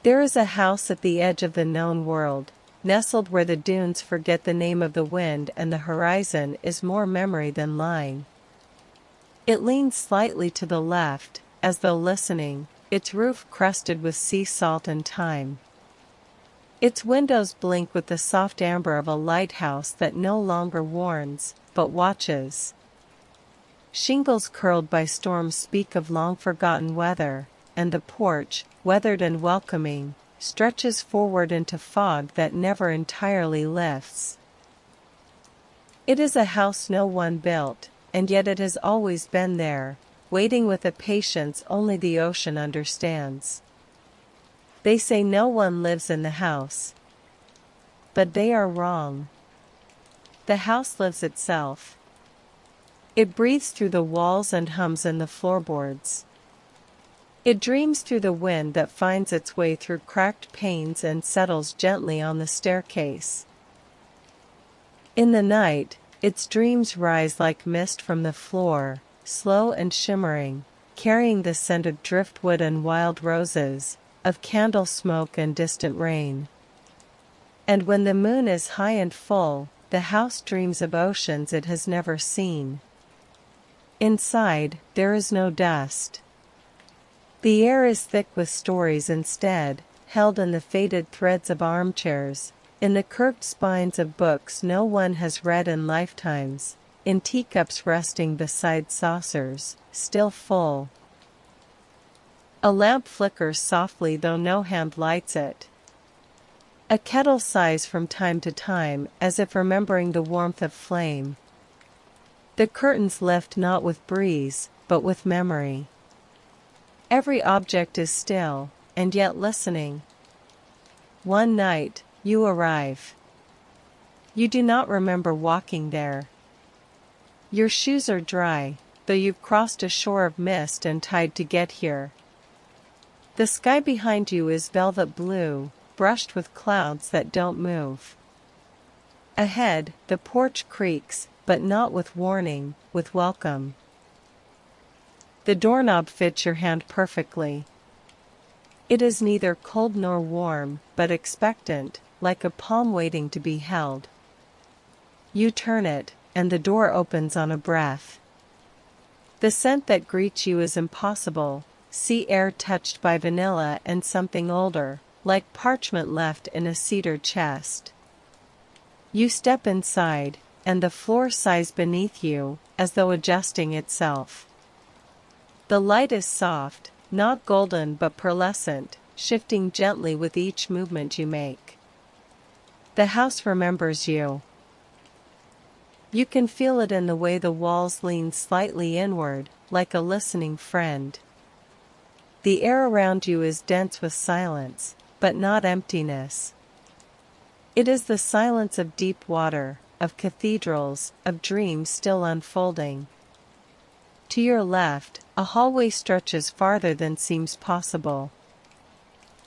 There is a house at the edge of the known world, nestled where the dunes forget the name of the wind and the horizon is more memory than lying. It leans slightly to the left, as though listening, its roof crusted with sea salt and time. Its windows blink with the soft amber of a lighthouse that no longer warns, but watches. Shingles curled by storms speak of long-forgotten weather, and the porch, weathered and welcoming, stretches forward into fog that never entirely lifts. It is a house no one built, and yet it has always been there, waiting with a patience only the ocean understands. They say no one lives in the house. But they are wrong. The house lives itself. It breathes through the walls and hums in the floorboards. It dreams through the wind that finds its way through cracked panes and settles gently on the staircase. In the night, its dreams rise like mist from the floor, slow and shimmering, carrying the scent of driftwood and wild roses, of candle smoke and distant rain. And when the moon is high and full, the house dreams of oceans it has never seen. Inside, there is no dust. The air is thick with stories instead, held in the faded threads of armchairs, in the curved spines of books no one has read in lifetimes, in teacups resting beside saucers, still full. A lamp flickers softly though no hand lights it. A kettle sighs from time to time as if remembering the warmth of flame. The curtains lift not with breeze, but with memory. Every object is still, and yet listening. One night, you arrive. You do not remember walking there. Your shoes are dry, though you've crossed a shore of mist and tide to get here. The sky behind you is velvet blue, brushed with clouds that don't move. Ahead, the porch creaks, but not with warning, with welcome. The doorknob fits your hand perfectly. It is neither cold nor warm, but expectant, like a palm waiting to be held. You turn it, and the door opens on a breath. The scent that greets you is impossible, sea air touched by vanilla and something older, like parchment left in a cedar chest. You step inside, and the floor sighs beneath you, as though adjusting itself. The light is soft, not golden but pearlescent, shifting gently with each movement you make. The house remembers you. You can feel it in the way the walls lean slightly inward, like a listening friend. The air around you is dense with silence, but not emptiness. It is the silence of deep water, of cathedrals, of dreams still unfolding. To your left, a hallway stretches farther than seems possible.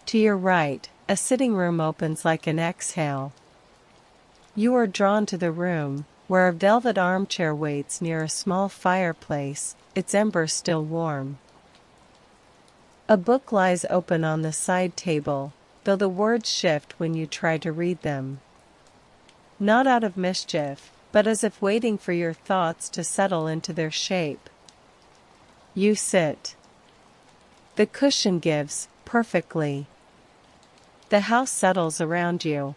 To your right, a sitting room opens like an exhale. You are drawn to the room, where a velvet armchair waits near a small fireplace, its embers still warm. A book lies open on the side table, though the words shift when you try to read them. Not out of mischief, but as if waiting for your thoughts to settle into their shape. You sit. The cushion gives, perfectly. The house settles around you.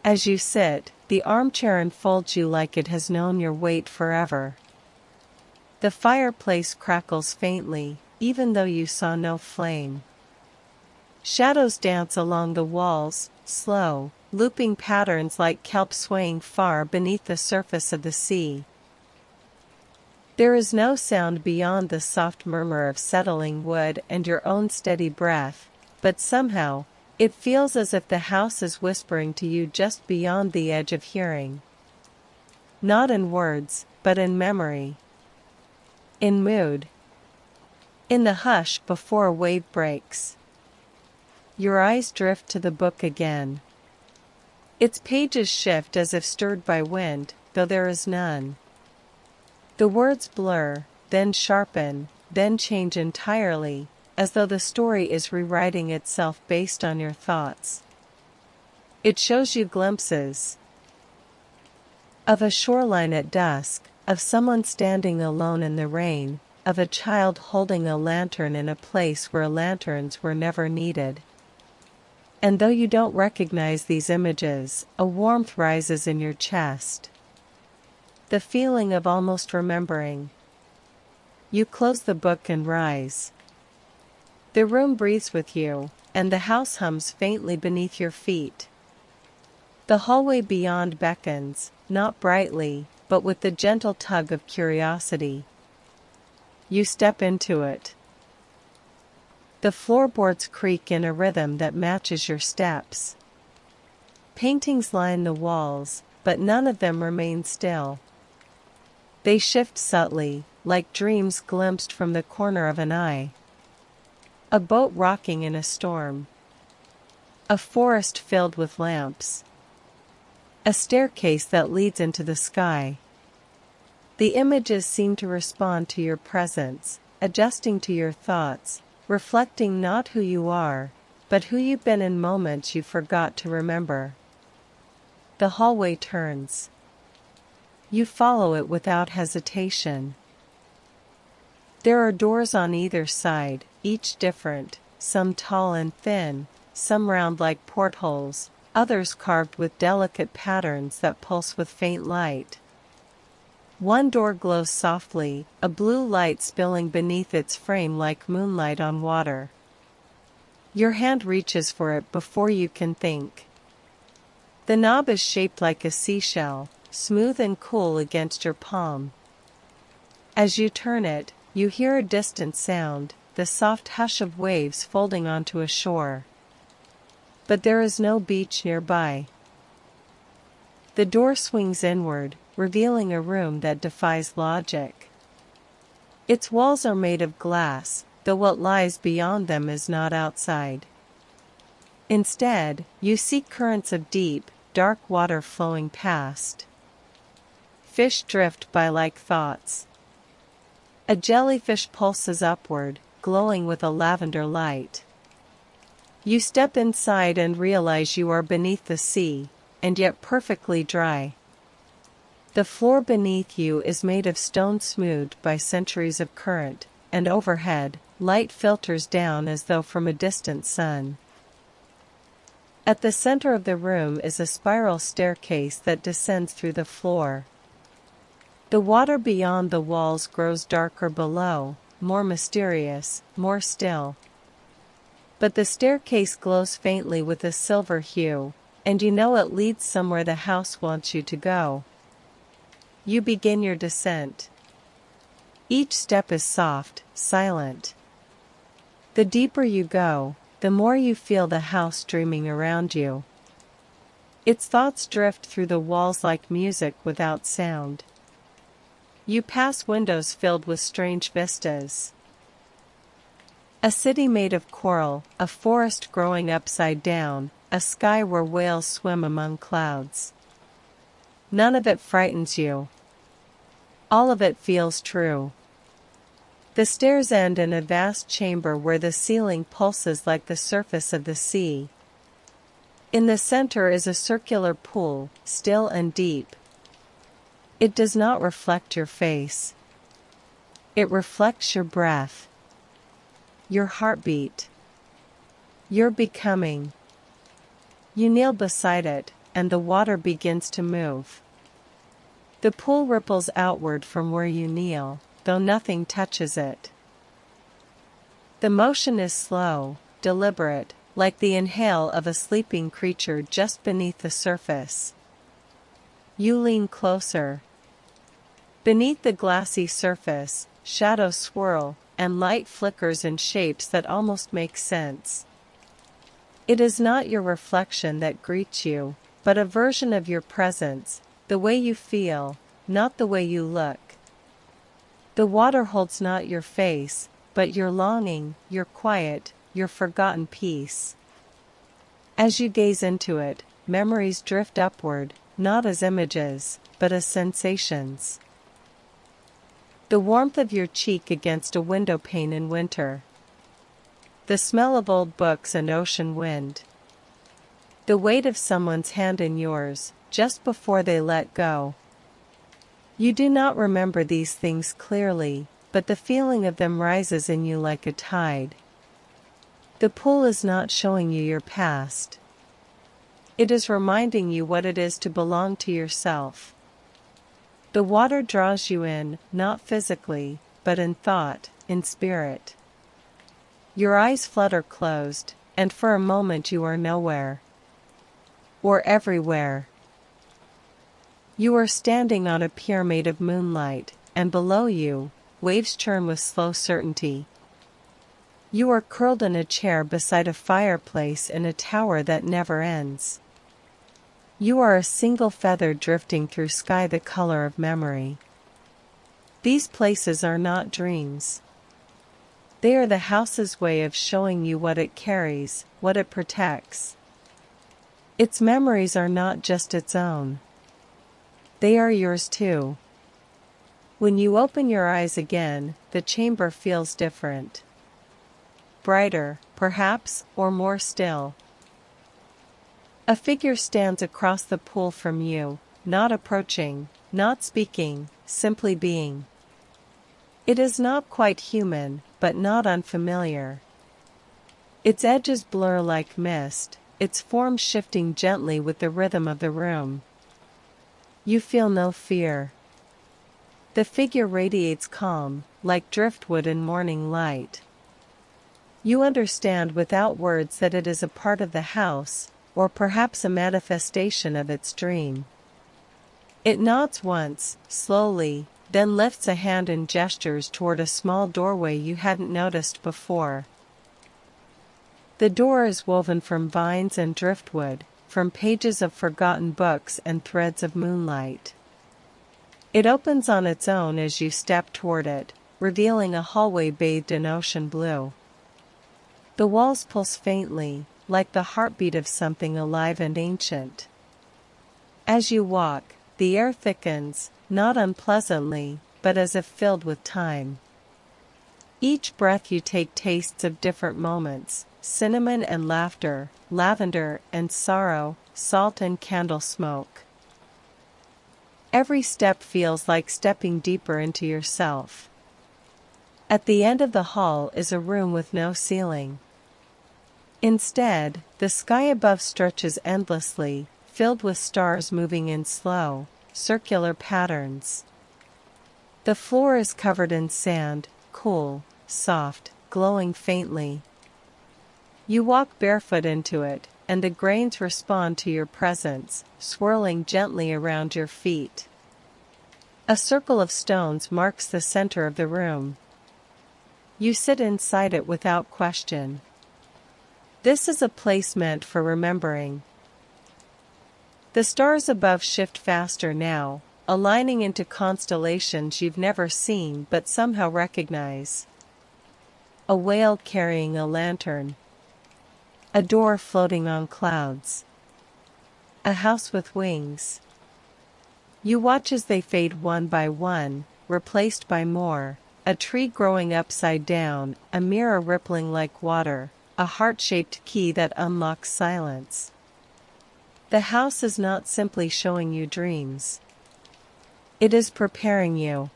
As you sit, the armchair enfolds you like it has known your weight forever. The fireplace crackles faintly, even though you saw no flame. Shadows dance along the walls, slow, looping patterns like kelp swaying far beneath the surface of the sea. There is no sound beyond the soft murmur of settling wood and your own steady breath, but somehow, it feels as if the house is whispering to you just beyond the edge of hearing. Not in words, but in memory. In mood. In the hush before a wave breaks. Your eyes drift to the book again. Its pages shift as if stirred by wind, though there is none. The words blur, then sharpen, then change entirely, as though the story is rewriting itself based on your thoughts. It shows you glimpses of a shoreline at dusk, of someone standing alone in the rain, of a child holding a lantern in a place where lanterns were never needed. And though you don't recognize these images, a warmth rises in your chest. The feeling of almost remembering. You close the book and rise. The room breathes with you, and the house hums faintly beneath your feet. The hallway beyond beckons, not brightly, but with the gentle tug of curiosity. You step into it. The floorboards creak in a rhythm that matches your steps. Paintings line the walls, but none of them remain still. They shift subtly, like dreams glimpsed from the corner of an eye. A boat rocking in a storm. A forest filled with lamps. A staircase that leads into the sky. The images seem to respond to your presence, adjusting to your thoughts, reflecting not who you are, but who you've been in moments you forgot to remember. The hallway turns. You follow it without hesitation. There are doors on either side, each different, some tall and thin, some round like portholes, others carved with delicate patterns that pulse with faint light. One door glows softly, a blue light spilling beneath its frame like moonlight on water. Your hand reaches for it before you can think. The knob is shaped like a seashell, smooth and cool against your palm. As you turn it, you hear a distant sound, the soft hush of waves folding onto a shore. But there is no beach nearby. The door swings inward, revealing a room that defies logic. Its walls are made of glass, though what lies beyond them is not outside. Instead, you see currents of deep, dark water flowing past. Fish drift by like thoughts. A jellyfish pulses upward, glowing with a lavender light. You step inside and realize you are beneath the sea, and yet perfectly dry. The floor beneath you is made of stone smoothed by centuries of current, and overhead, light filters down as though from a distant sun. At the center of the room is a spiral staircase that descends through the floor. The water beyond the walls grows darker below, more mysterious, more still. But the staircase glows faintly with a silver hue, and you know it leads somewhere the house wants you to go. You begin your descent. Each step is soft, silent. The deeper you go, the more you feel the house dreaming around you. Its thoughts drift through the walls like music without sound. You pass windows filled with strange vistas. A city made of coral, a forest growing upside down, a sky where whales swim among clouds. None of it frightens you. All of it feels true. The stairs end in a vast chamber where the ceiling pulses like the surface of the sea. In the center is a circular pool, still and deep. It does not reflect your face. It reflects your breath. Your heartbeat. Your becoming. You kneel beside it, and the water begins to move. The pool ripples outward from where you kneel, though nothing touches it. The motion is slow, deliberate, like the inhale of a sleeping creature just beneath the surface. You lean closer. Beneath the glassy surface, shadows swirl, and light flickers in shapes that almost make sense. It is not your reflection that greets you, but a version of your presence, the way you feel, not the way you look. The water holds not your face, but your longing, your quiet, your forgotten peace. As you gaze into it, memories drift upward, not as images, but as sensations. The warmth of your cheek against a window pane in winter. the smell of old books and ocean wind. The weight of someone's hand in yours, just before they let go. You do not remember these things clearly, but the feeling of them rises in you like a tide. The pool is not showing you your past. It is reminding you what it is to belong to yourself. The water draws you in, not physically, but in thought, in spirit. Your eyes flutter closed, and for a moment you are nowhere. Or everywhere. You are standing on a pier made of moonlight, and below you, waves churn with slow certainty. You are curled in a chair beside a fireplace in a tower that never ends. You are a single feather drifting through sky the color of memory. These places are not dreams. They are the house's way of showing you what it carries, what it protects. Its memories are not just its own. They are yours too. When you open your eyes again, the chamber feels different. Brighter, perhaps, or more still. A figure stands across the pool from you, not approaching, not speaking, simply being. It is not quite human, but not unfamiliar. Its edges blur like mist, its form shifting gently with the rhythm of the room. You feel no fear. The figure radiates calm, like driftwood in morning light. You understand without words that it is a part of the house, or perhaps a manifestation of its dream. It nods once, slowly, then lifts a hand and gestures toward a small doorway you hadn't noticed before. The door is woven from vines and driftwood, from pages of forgotten books and threads of moonlight. It opens on its own as you step toward it, revealing a hallway bathed in ocean blue. The walls pulse faintly, like the heartbeat of something alive and ancient. As you walk, the air thickens, not unpleasantly, but as if filled with time. Each breath you take tastes of different moments, cinnamon and laughter, lavender and sorrow, salt and candle smoke. Every step feels like stepping deeper into yourself. At the end of the hall is a room with no ceiling. Instead, the sky above stretches endlessly, filled with stars moving in slow, circular patterns. The floor is covered in sand, cool, soft, glowing faintly. You walk barefoot into it, and the grains respond to your presence, swirling gently around your feet. A circle of stones marks the center of the room. You sit inside it without question. This is a place meant for remembering. The stars above shift faster now, aligning into constellations you've never seen but somehow recognize. A whale carrying a lantern. A door floating on clouds. A house with wings. You watch as they fade one by one, replaced by more, a tree growing upside down, a mirror rippling like water, a heart-shaped key that unlocks silence. The house is not simply showing you dreams. It is preparing you.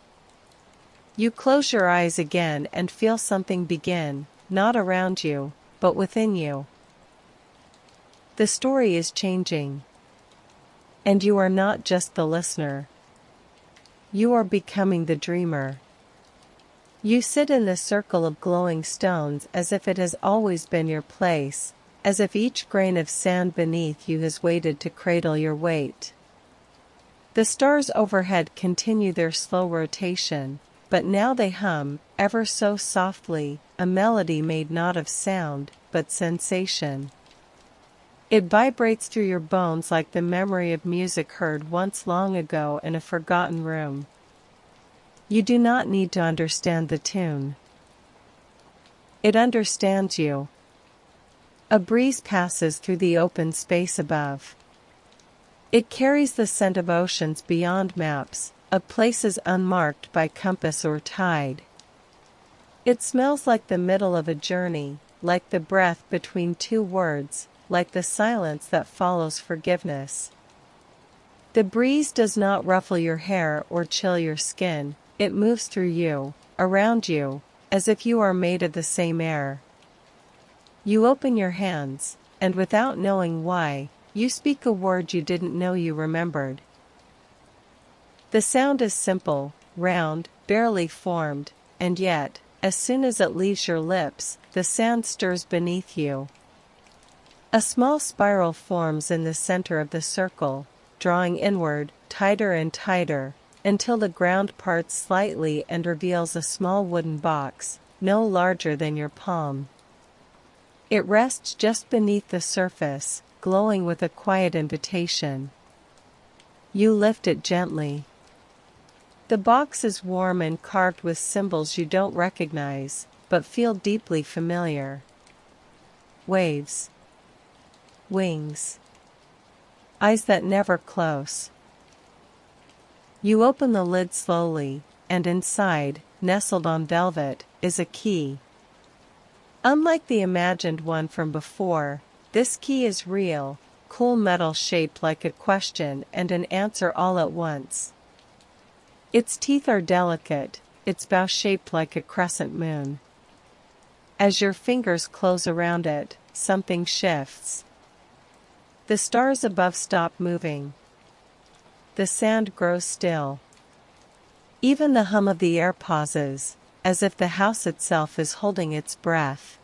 You close your eyes again and feel something begin, not around you, but within you. The story is changing. And you are not just the listener. You are becoming the dreamer. You sit in the circle of glowing stones as if it has always been your place, as if each grain of sand beneath you has waited to cradle your weight. The stars overhead continue their slow rotation, but now they hum, ever so softly, a melody made not of sound, but sensation. It vibrates through your bones like the memory of music heard once long ago in a forgotten room. You do not need to understand the tune. It understands you. A breeze passes through the open space above. It carries the scent of oceans beyond maps, of places unmarked by compass or tide. It smells like the middle of a journey, like the breath between two words, like the silence that follows forgiveness. The breeze does not ruffle your hair or chill your skin, it moves through you, around you, as if you are made of the same air. You open your hands, and without knowing why, you speak a word you didn't know you remembered. The sound is simple, round, barely formed, and yet, as soon as it leaves your lips, the sand stirs beneath you. A small spiral forms in the center of the circle, drawing inward, tighter and tighter, until the ground parts slightly and reveals a small wooden box, no larger than your palm. It rests just beneath the surface, glowing with a quiet invitation. You lift it gently. The box is warm and carved with symbols you don't recognize, but feel deeply familiar. Waves. Wings. Eyes that never close. You open the lid slowly, and inside, nestled on velvet, is a key. Unlike the imagined one from before, this key is real, cool metal shaped like a question and an answer all at once. Its teeth are delicate, its bow shaped like a crescent moon. As your fingers close around it, something shifts. The stars above stop moving. The sand grows still. Even the hum of the air pauses, as if the house itself is holding its breath.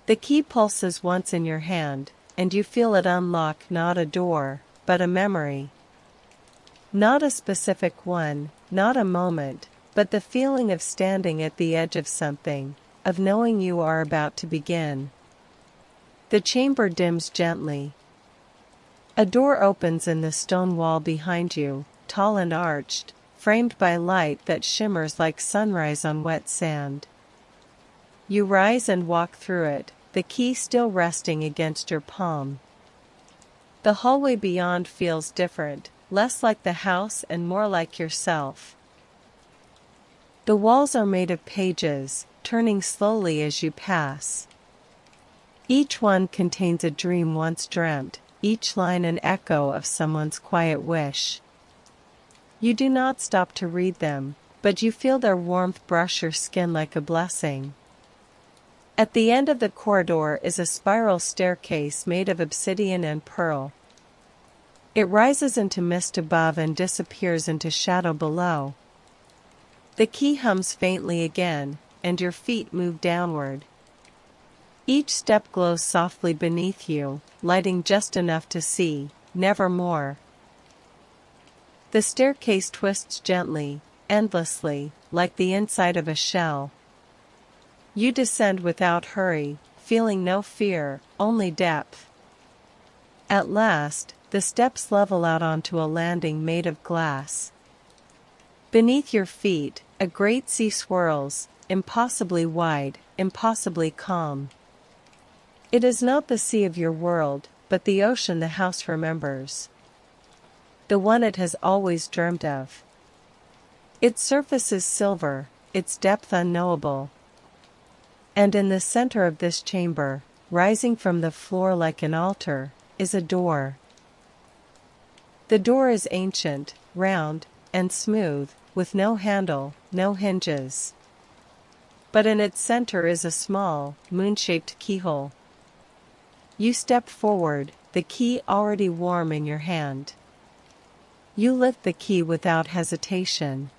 The key pulses once in your hand, and you feel it unlock not a door, but a memory. Not a specific one, not a moment, but the feeling of standing at the edge of something, of knowing you are about to begin. The chamber dims gently. A door opens in the stone wall behind you, tall and arched, framed by light that shimmers like sunrise on wet sand. You rise and walk through it, the key still resting against your palm. The hallway beyond feels different, less like the house and more like yourself. The walls are made of pages, turning slowly as you pass. Each one contains a dream once dreamt, each line an echo of someone's quiet wish. You do not stop to read them, but you feel their warmth brush your skin like a blessing. At the end of the corridor is a spiral staircase made of obsidian and pearl. It rises into mist above and disappears into shadow below. The key hums faintly again, and your feet move downward. Each step glows softly beneath you, lighting just enough to see, never more. The staircase twists gently, endlessly, like the inside of a shell. You descend without hurry, feeling no fear, only depth. At last, the steps level out onto a landing made of glass. Beneath your feet, a great sea swirls, impossibly wide, impossibly calm. It is not the sea of your world, but the ocean the house remembers. The one it has always dreamed of. Its surface is silver, its depth unknowable. And in the center of this chamber, rising from the floor like an altar, is a door. The door is ancient, round, and smooth, with no handle, no hinges. But in its center is a small, moon-shaped keyhole. You step forward, the key already warm in your hand. You lift the key without hesitation.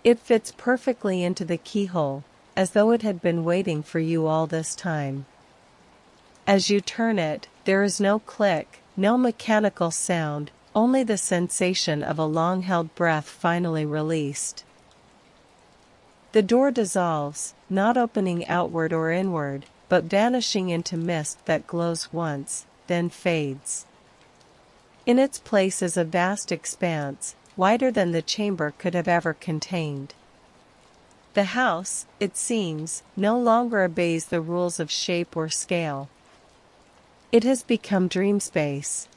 It fits perfectly into the keyhole, as though it had been waiting for you all this time. As you turn it, there is no click, no mechanical sound, only the sensation of a long-held breath finally released. The door dissolves, not opening outward or inward, but vanishing into mist that glows once, then fades. In its place is a vast expanse, wider than the chamber could have ever contained. The house, it seems, no longer obeys the rules of shape or scale. It has become dream space.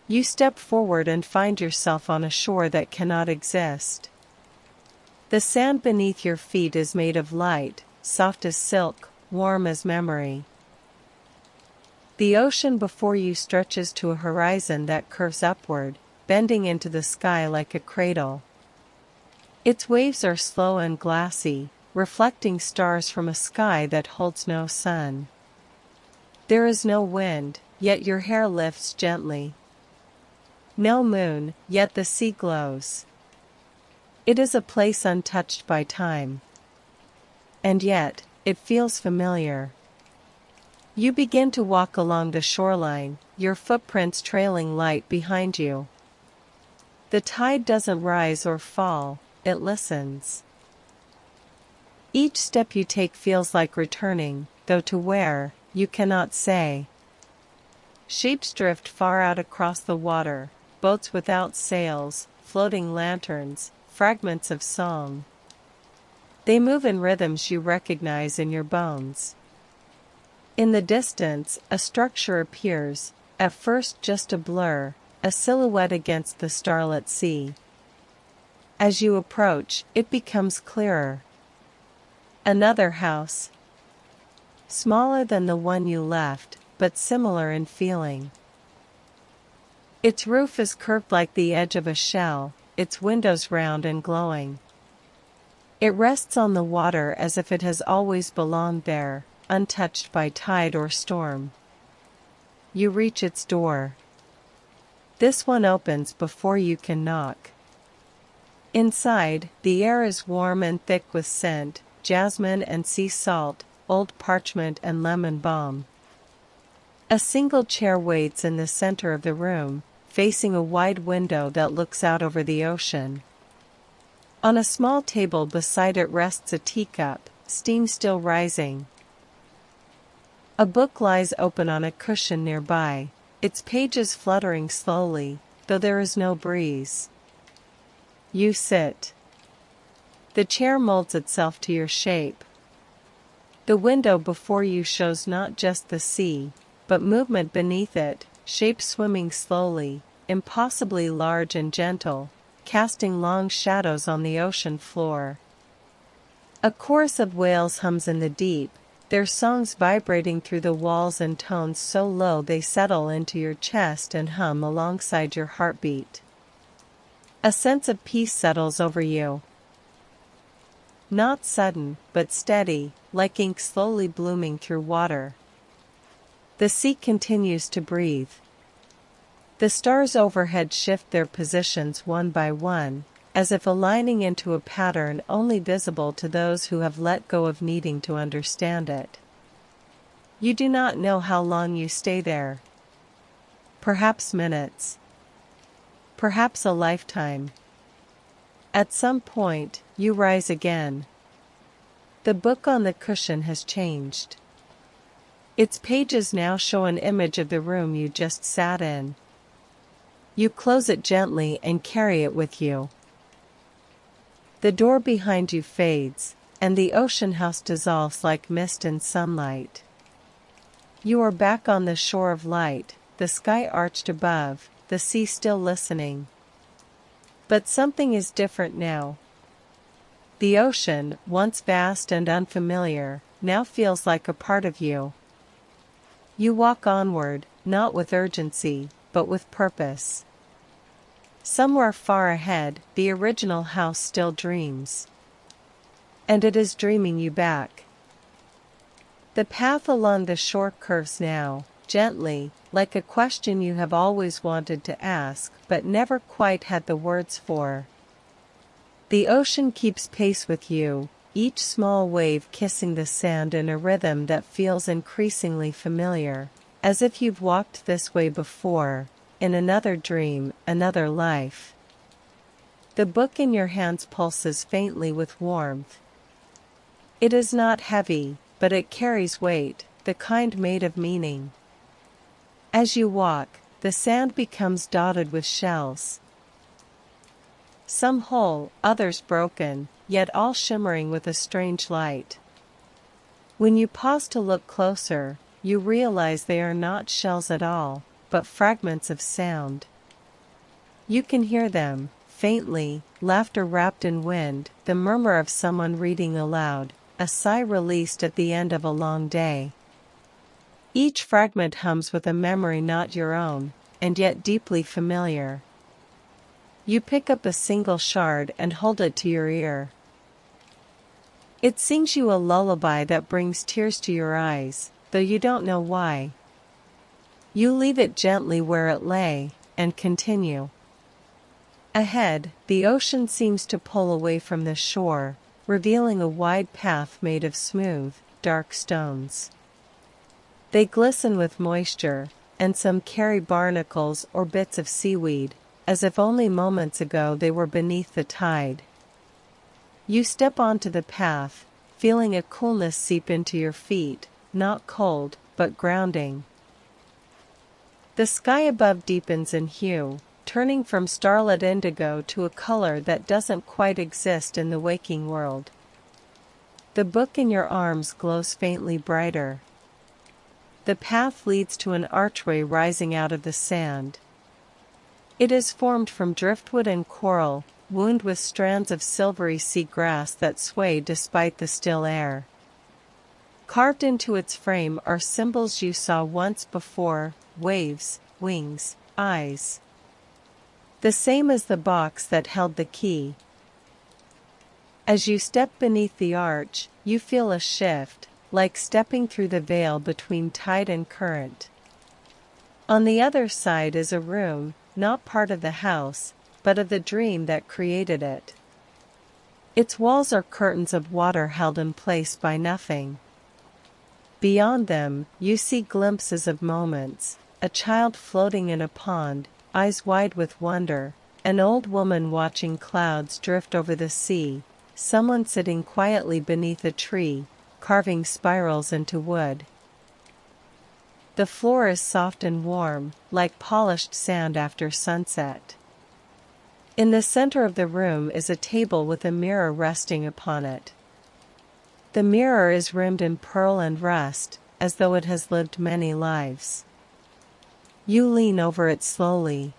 You step forward and find yourself on a shore that cannot exist. The sand beneath your feet is made of light, soft as silk, warm as memory. The ocean before you stretches to a horizon that curves upward, bending into the sky like a cradle. Its waves are slow and glassy, reflecting stars from a sky that holds no sun. There is no wind, yet your hair lifts gently. No moon, yet the sea glows. It is a place untouched by time. And yet, it feels familiar. You begin to walk along the shoreline, your footprints trailing light behind you. The tide doesn't rise or fall, it listens. Each step you take feels like returning, though to where, you cannot say. Shapes drift far out across the water, boats without sails, floating lanterns, fragments of song. They move in rhythms you recognize in your bones. In the distance, a structure appears, at first just a blur, a silhouette against the starlit sea. As you approach, it becomes clearer. Another house. Smaller than the one you left, but similar in feeling. Its roof is curved like the edge of a shell, its windows round and glowing. It rests on the water as if it has always belonged there, untouched by tide or storm. You reach its door. This one opens before you can knock. Inside, the air is warm and thick with scent, jasmine and sea salt, old parchment and lemon balm. A single chair waits in the center of the room, facing a wide window that looks out over the ocean. On a small table beside it rests a teacup, steam still rising. A book lies open on a cushion nearby, its pages fluttering slowly, though there is no breeze. You sit. The chair molds itself to your shape. The window before you shows not just the sea, but movement beneath it, shapes swimming slowly, impossibly large and gentle, casting long shadows on the ocean floor. A chorus of whales hums in the deep, their songs vibrating through the walls in tones so low they settle into your chest and hum alongside your heartbeat. A sense of peace settles over you. Not sudden, but steady, like ink slowly blooming through water. The sea continues to breathe. The stars overhead shift their positions one by one, as if aligning into a pattern only visible to those who have let go of needing to understand it. You do not know how long you stay there. Perhaps minutes. Perhaps a lifetime. At some point, you rise again. The book on the cushion has changed. Its pages now show an image of the room you just sat in. You close it gently and carry it with you. The door behind you fades, and the ocean house dissolves like mist in sunlight. You are back on the shore of light, the sky arched above, the sea still listening. But something is different now. The ocean, once vast and unfamiliar, now feels like a part of you. You walk onward, not with urgency, but with purpose. Somewhere far ahead, the original house still dreams. And it is dreaming you back. The path along the shore curves now, gently, like a question you have always wanted to ask but never quite had the words for. The ocean keeps pace with you, each small wave kissing the sand in a rhythm that feels increasingly familiar, as if you've walked this way before, in another dream, another life. The book in your hands pulses faintly with warmth. It is not heavy, but it carries weight, the kind made of meaning. As you walk, the sand becomes dotted with shells. Some whole, others broken, yet all shimmering with a strange light. When you pause to look closer, you realize they are not shells at all, but fragments of sound. You can hear them, faintly, laughter wrapped in wind, the murmur of someone reading aloud, a sigh released at the end of a long day. Each fragment hums with a memory not your own, and yet deeply familiar. You pick up a single shard and hold it to your ear. It sings you a lullaby that brings tears to your eyes, though you don't know why. You leave it gently where it lay, and continue. Ahead, the ocean seems to pull away from the shore, revealing a wide path made of smooth, dark stones. They glisten with moisture, and some carry barnacles or bits of seaweed, as if only moments ago they were beneath the tide. You step onto the path, feeling a coolness seep into your feet, not cold, but grounding. The sky above deepens in hue, turning from starlit indigo to a color that doesn't quite exist in the waking world. The book in your arms glows faintly brighter. The path leads to an archway rising out of the sand. It is formed from driftwood and coral, wound with strands of silvery sea grass that sway despite the still air. Carved into its frame are symbols you saw once before: waves, wings, eyes. The same as the box that held the key. As you step beneath the arch, you feel a shift, like stepping through the veil between tide and current. On the other side is a room, not part of the house, but of the dream that created it. Its walls are curtains of water held in place by nothing. Beyond them, you see glimpses of moments: a child floating in a pond, eyes wide with wonder; an old woman watching clouds drift over the sea; someone sitting quietly beneath a tree, carving spirals into wood. The floor is soft and warm, like polished sand after sunset. In the center of the room is a table with a mirror resting upon it. The mirror is rimmed in pearl and rust, as though it has lived many lives. You lean over it slowly.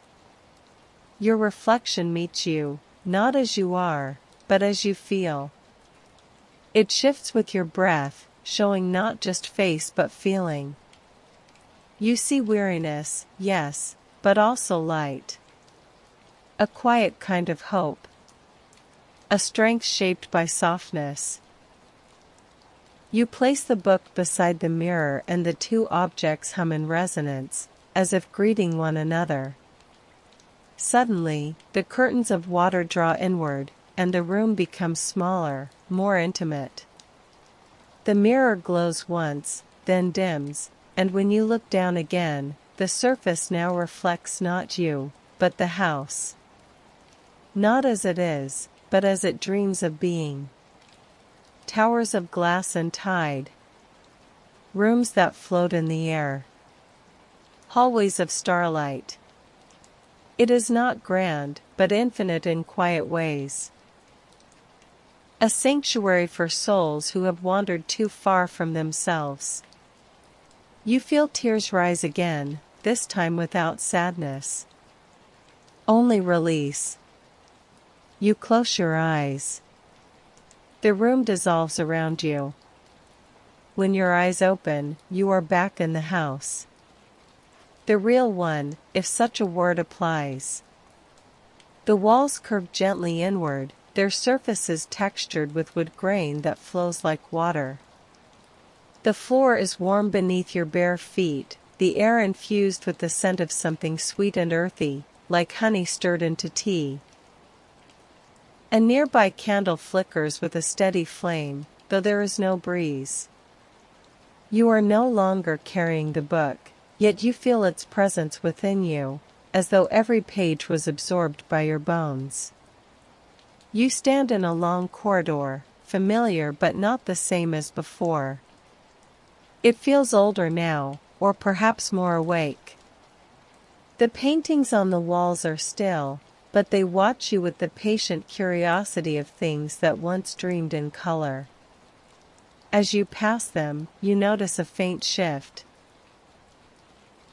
Your reflection meets you, not as you are, but as you feel. It shifts with your breath, showing not just face but feeling. You see weariness, yes, but also light. A quiet kind of hope. A strength shaped by softness. You place the book beside the mirror and the two objects hum in resonance, as if greeting one another. Suddenly, the curtains of water draw inward, and the room becomes smaller, more intimate. The mirror glows once, then dims, and when you look down again, the surface now reflects not you, but the house. Not as it is, but as it dreams of being. Towers of glass and tide. Rooms that float in the air. Hallways of starlight. It is not grand, but infinite in quiet ways. A sanctuary for souls who have wandered too far from themselves. You feel tears rise again, this time without sadness. Only release. You close your eyes. The room dissolves around you. When your eyes open, you are back in the house. The real one, if such a word applies. The walls curve gently inward, their surfaces textured with wood grain that flows like water. The floor is warm beneath your bare feet, the air infused with the scent of something sweet and earthy, like honey stirred into tea. A nearby candle flickers with a steady flame, though there is no breeze. You are no longer carrying the book, yet you feel its presence within you, as though every page was absorbed by your bones. You stand in a long corridor, familiar but not the same as before. It feels older now, or perhaps more awake. The paintings on the walls are still, but they watch you with the patient curiosity of things that once dreamed in color. As you pass them, you notice a faint shift.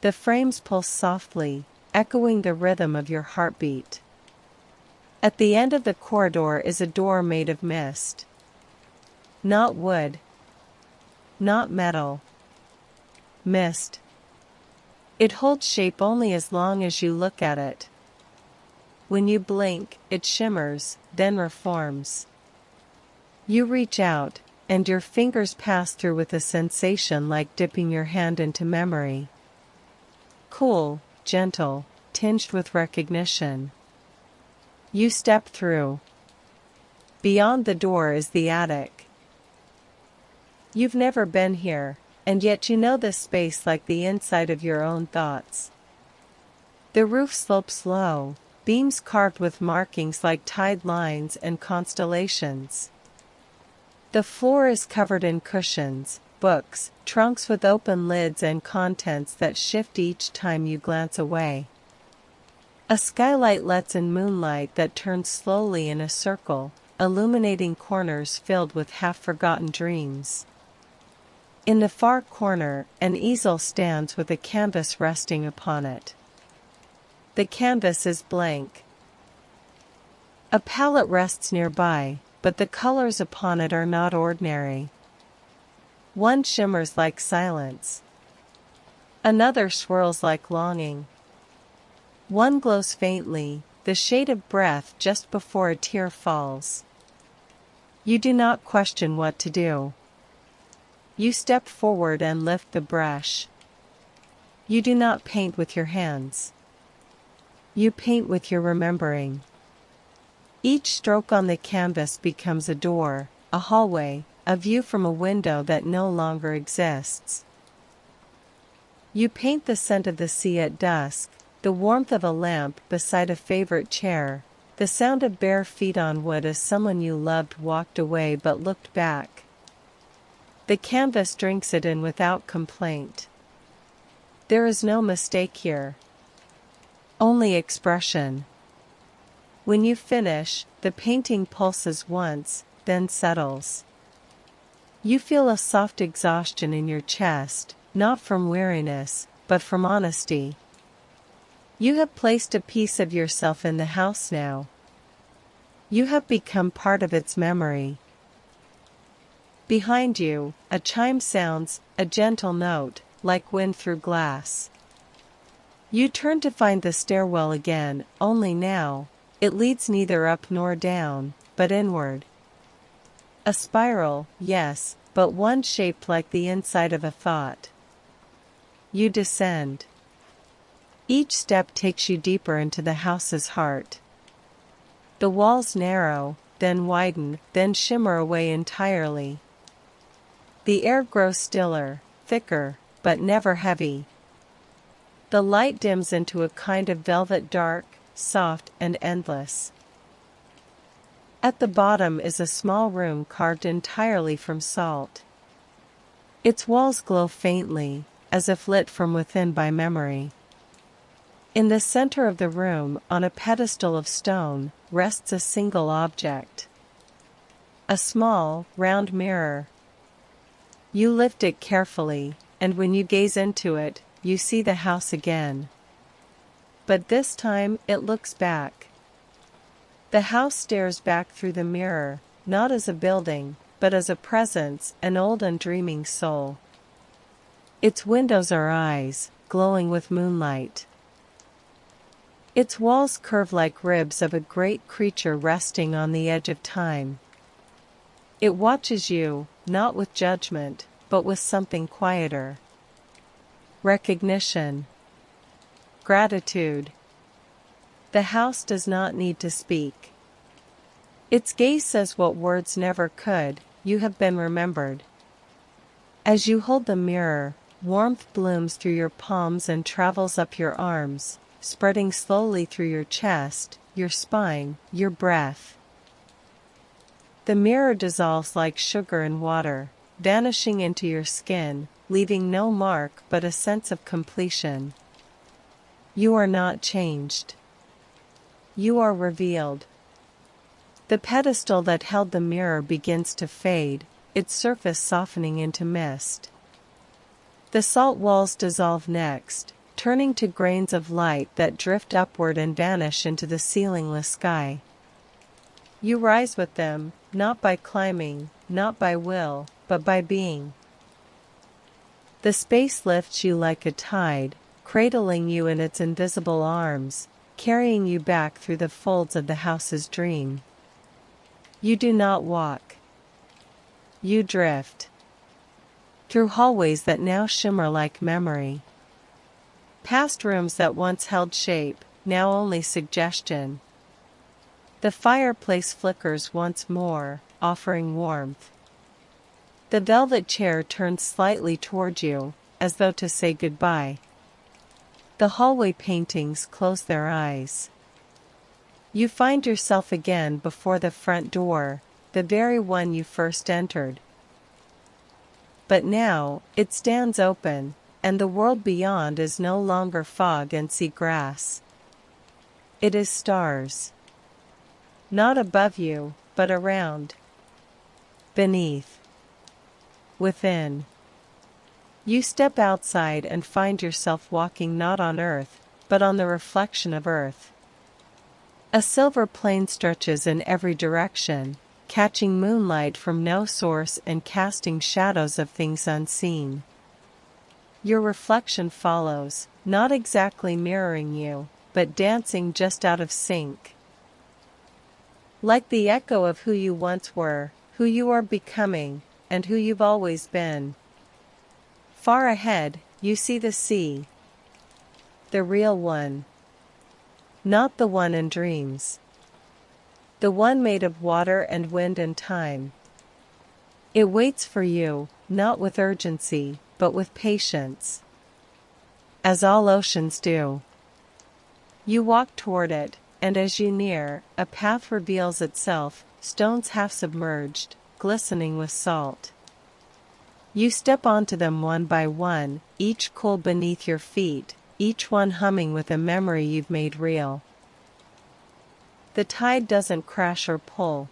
The frames pulse softly, echoing the rhythm of your heartbeat. At the end of the corridor is a door made of mist. Not wood. Not metal. Mist. It holds shape only as long as you look at it. When you blink, it shimmers, then reforms. You reach out, and your fingers pass through with a sensation like dipping your hand into memory. Cool, gentle, tinged with recognition. You step through. Beyond the door is the attic. You've never been here, and yet you know this space like the inside of your own thoughts. The roof slopes low, beams carved with markings like tide lines and constellations. The floor is covered in cushions, books, trunks with open lids and contents that shift each time you glance away. A skylight lets in moonlight that turns slowly in a circle, illuminating corners filled with half-forgotten dreams. In the far corner, an easel stands with a canvas resting upon it. The canvas is blank. A palette rests nearby, but the colors upon it are not ordinary. One shimmers like silence. Another swirls like longing. One glows faintly, the shade of breath just before a tear falls. You do not question what to do. You step forward and lift the brush. You do not paint with your hands. You paint with your remembering. Each stroke on the canvas becomes a door, a hallway, a view from a window that no longer exists. You paint the scent of the sea at dusk, the warmth of a lamp beside a favorite chair, the sound of bare feet on wood as someone you loved walked away but looked back. The canvas drinks it in without complaint. There is no mistake here. Only expression. When you finish, the painting pulses once, then settles. You feel a soft exhaustion in your chest, not from weariness, but from honesty. You have placed a piece of yourself in the house now. You have become part of its memory. Behind you, a chime sounds, a gentle note, like wind through glass. You turn to find the stairwell again, only now, it leads neither up nor down, but inward. A spiral, yes, but one shaped like the inside of a thought. You descend. Each step takes you deeper into the house's heart. The walls narrow, then widen, then shimmer away entirely. The air grows stiller, thicker, but never heavy. The light dims into a kind of velvet dark, soft and endless. At the bottom is a small room carved entirely from salt. Its walls glow faintly, as if lit from within by memory. In the center of the room, on a pedestal of stone, rests a single object. A small, round mirror. You lift it carefully, and when you gaze into it, you see the house again. But this time, it looks back. The house stares back through the mirror, not as a building, but as a presence, an old and dreaming soul. Its windows are eyes, glowing with moonlight. Its walls curve like ribs of a great creature resting on the edge of time. It watches you, not with judgment, but with something quieter. Recognition. Gratitude. The house does not need to speak. Its gaze says what words never could: you have been remembered. As you hold the mirror, warmth blooms through your palms and travels up your arms, spreading slowly through your chest, your spine, your breath. The mirror dissolves like sugar in water, vanishing into your skin, leaving no mark but a sense of completion. You are not changed. You are revealed. The pedestal that held the mirror begins to fade, its surface softening into mist. The salt walls dissolve next, turning to grains of light that drift upward and vanish into the ceilingless sky. You rise with them, not by climbing, not by will, but by being. The space lifts you like a tide, cradling you in its invisible arms, carrying you back through the folds of the house's dream. You do not walk. You drift. Through hallways that now shimmer like memory. Past rooms that once held shape, now only suggestion. The fireplace flickers once more, offering warmth. The velvet chair turns slightly toward you, as though to say goodbye. The hallway paintings close their eyes. You find yourself again before the front door, the very one you first entered. But now, it stands open, and the world beyond is no longer fog and sea grass. It is stars. Not above you, but around. Beneath. Within. You step outside and find yourself walking not on earth, but on the reflection of earth. A silver plain stretches in every direction, catching moonlight from no source and casting shadows of things unseen. Your reflection follows, not exactly mirroring you, but dancing just out of sync. Like the echo of who you once were, who you are becoming, and who you've always been. Far ahead, you see the sea. The real one. Not the one in dreams. The one made of water and wind and time. It waits for you, not with urgency, but with patience. As all oceans do. You walk toward it, and as you near, a path reveals itself, stones half submerged, glistening with salt. You step onto them one by one, each cool beneath your feet, each one humming with a memory you've made real. The tide doesn't crash or pull.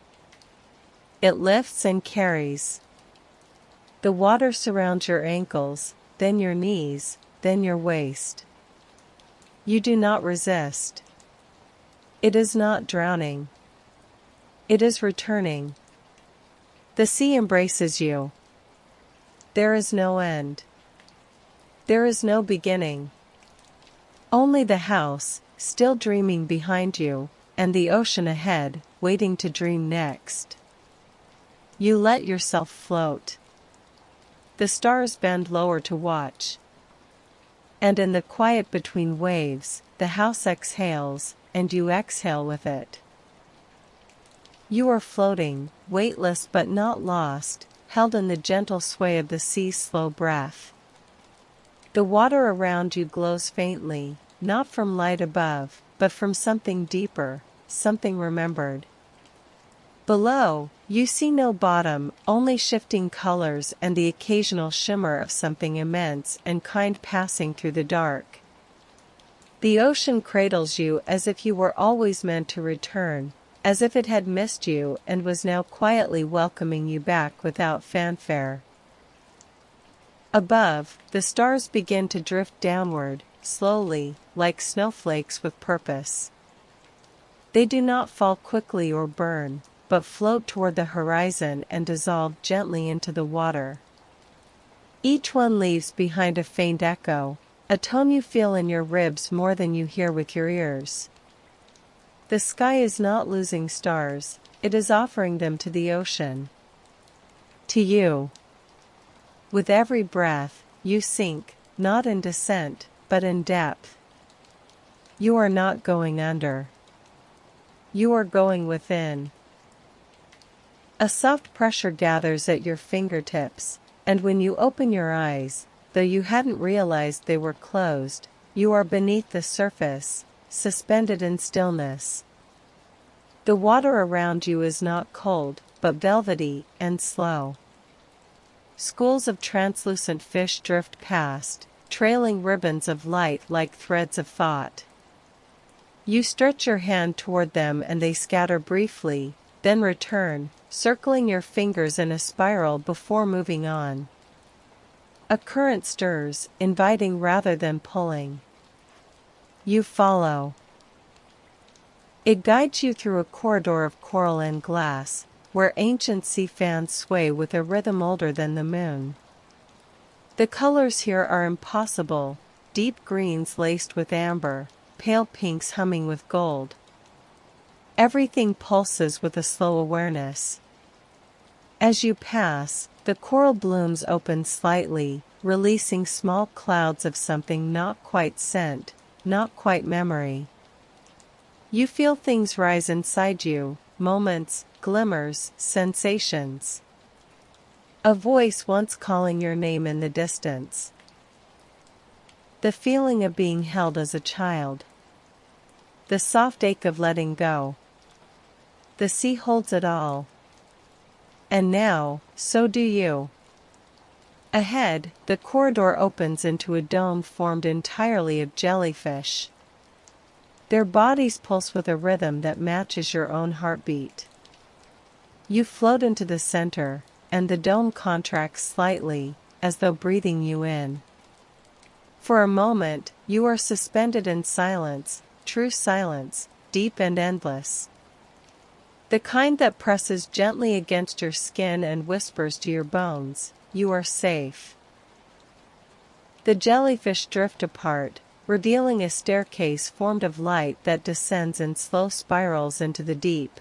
It lifts and carries. The water surrounds your ankles, then your knees, then your waist. You do not resist. It is not drowning. It is returning. The sea embraces you. There is no end. There is no beginning. Only the house, still dreaming behind you, and the ocean ahead, waiting to dream next. You let yourself float. The stars bend lower to watch. And in the quiet between waves, the house exhales, and you exhale with it. You are floating, weightless but not lost, held in the gentle sway of the sea's slow breath. The water around you glows faintly, not from light above, but from something deeper, something remembered. Below, you see no bottom, only shifting colors and the occasional shimmer of something immense and kind passing through the dark. The ocean cradles you as if you were always meant to return, as if it had missed you and was now quietly welcoming you back without fanfare. Above, the stars begin to drift downward, slowly, like snowflakes with purpose. They do not fall quickly or burn, but float toward the horizon and dissolve gently into the water. Each one leaves behind a faint echo, a tone you feel in your ribs more than you hear with your ears. The sky is not losing stars, it is offering them to the ocean. To you. With every breath, you sink, not in descent, but in depth. You are not going under. You are going within. A soft pressure gathers at your fingertips, and when you open your eyes, though you hadn't realized they were closed, you are beneath the surface, suspended in stillness. The water around you is not cold, but velvety and slow. Schools of translucent fish drift past, trailing ribbons of light like threads of thought. You stretch your hand toward them and they scatter briefly, then return, circling your fingers in a spiral before moving on. A current stirs, inviting rather than pulling. You follow. It guides you through a corridor of coral and glass, where ancient sea fans sway with a rhythm older than the moon. The colors here are impossible, deep greens laced with amber, pale pinks humming with gold. Everything pulses with a slow awareness. As you pass, the coral blooms open slightly, releasing small clouds of something not quite scent, not quite memory. You feel things rise inside you, moments, glimmers, sensations. A voice once calling your name in the distance. The feeling of being held as a child. The soft ache of letting go. The sea holds it all. And now, so do you. Ahead, the corridor opens into a dome formed entirely of jellyfish. Their bodies pulse with a rhythm that matches your own heartbeat. You float into the center, and the dome contracts slightly, as though breathing you in. For a moment, you are suspended in silence, true silence, deep and endless. The kind that presses gently against your skin and whispers to your bones, "You are safe." The jellyfish drift apart, revealing a staircase formed of light that descends in slow spirals into the deep.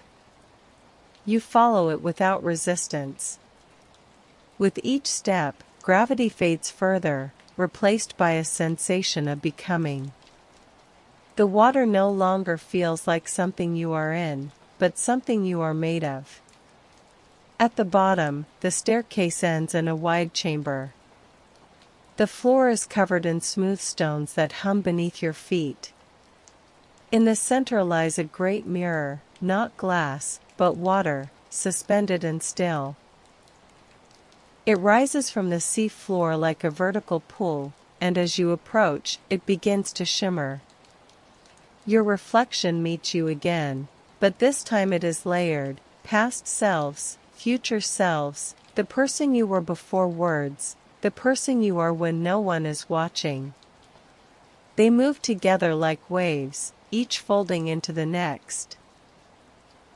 You follow it without resistance. With each step, gravity fades further, replaced by a sensation of becoming. The water no longer feels like something you are in, but something you are made of. At the bottom, the staircase ends in a wide chamber. The floor is covered in smooth stones that hum beneath your feet. In the center lies a great mirror, not glass, but water, suspended and still. It rises from the sea floor like a vertical pool, and as you approach, it begins to shimmer. Your reflection meets you again, but this time it is layered, past selves, future selves, the person you were before words, the person you are when no one is watching. They move together like waves, each folding into the next.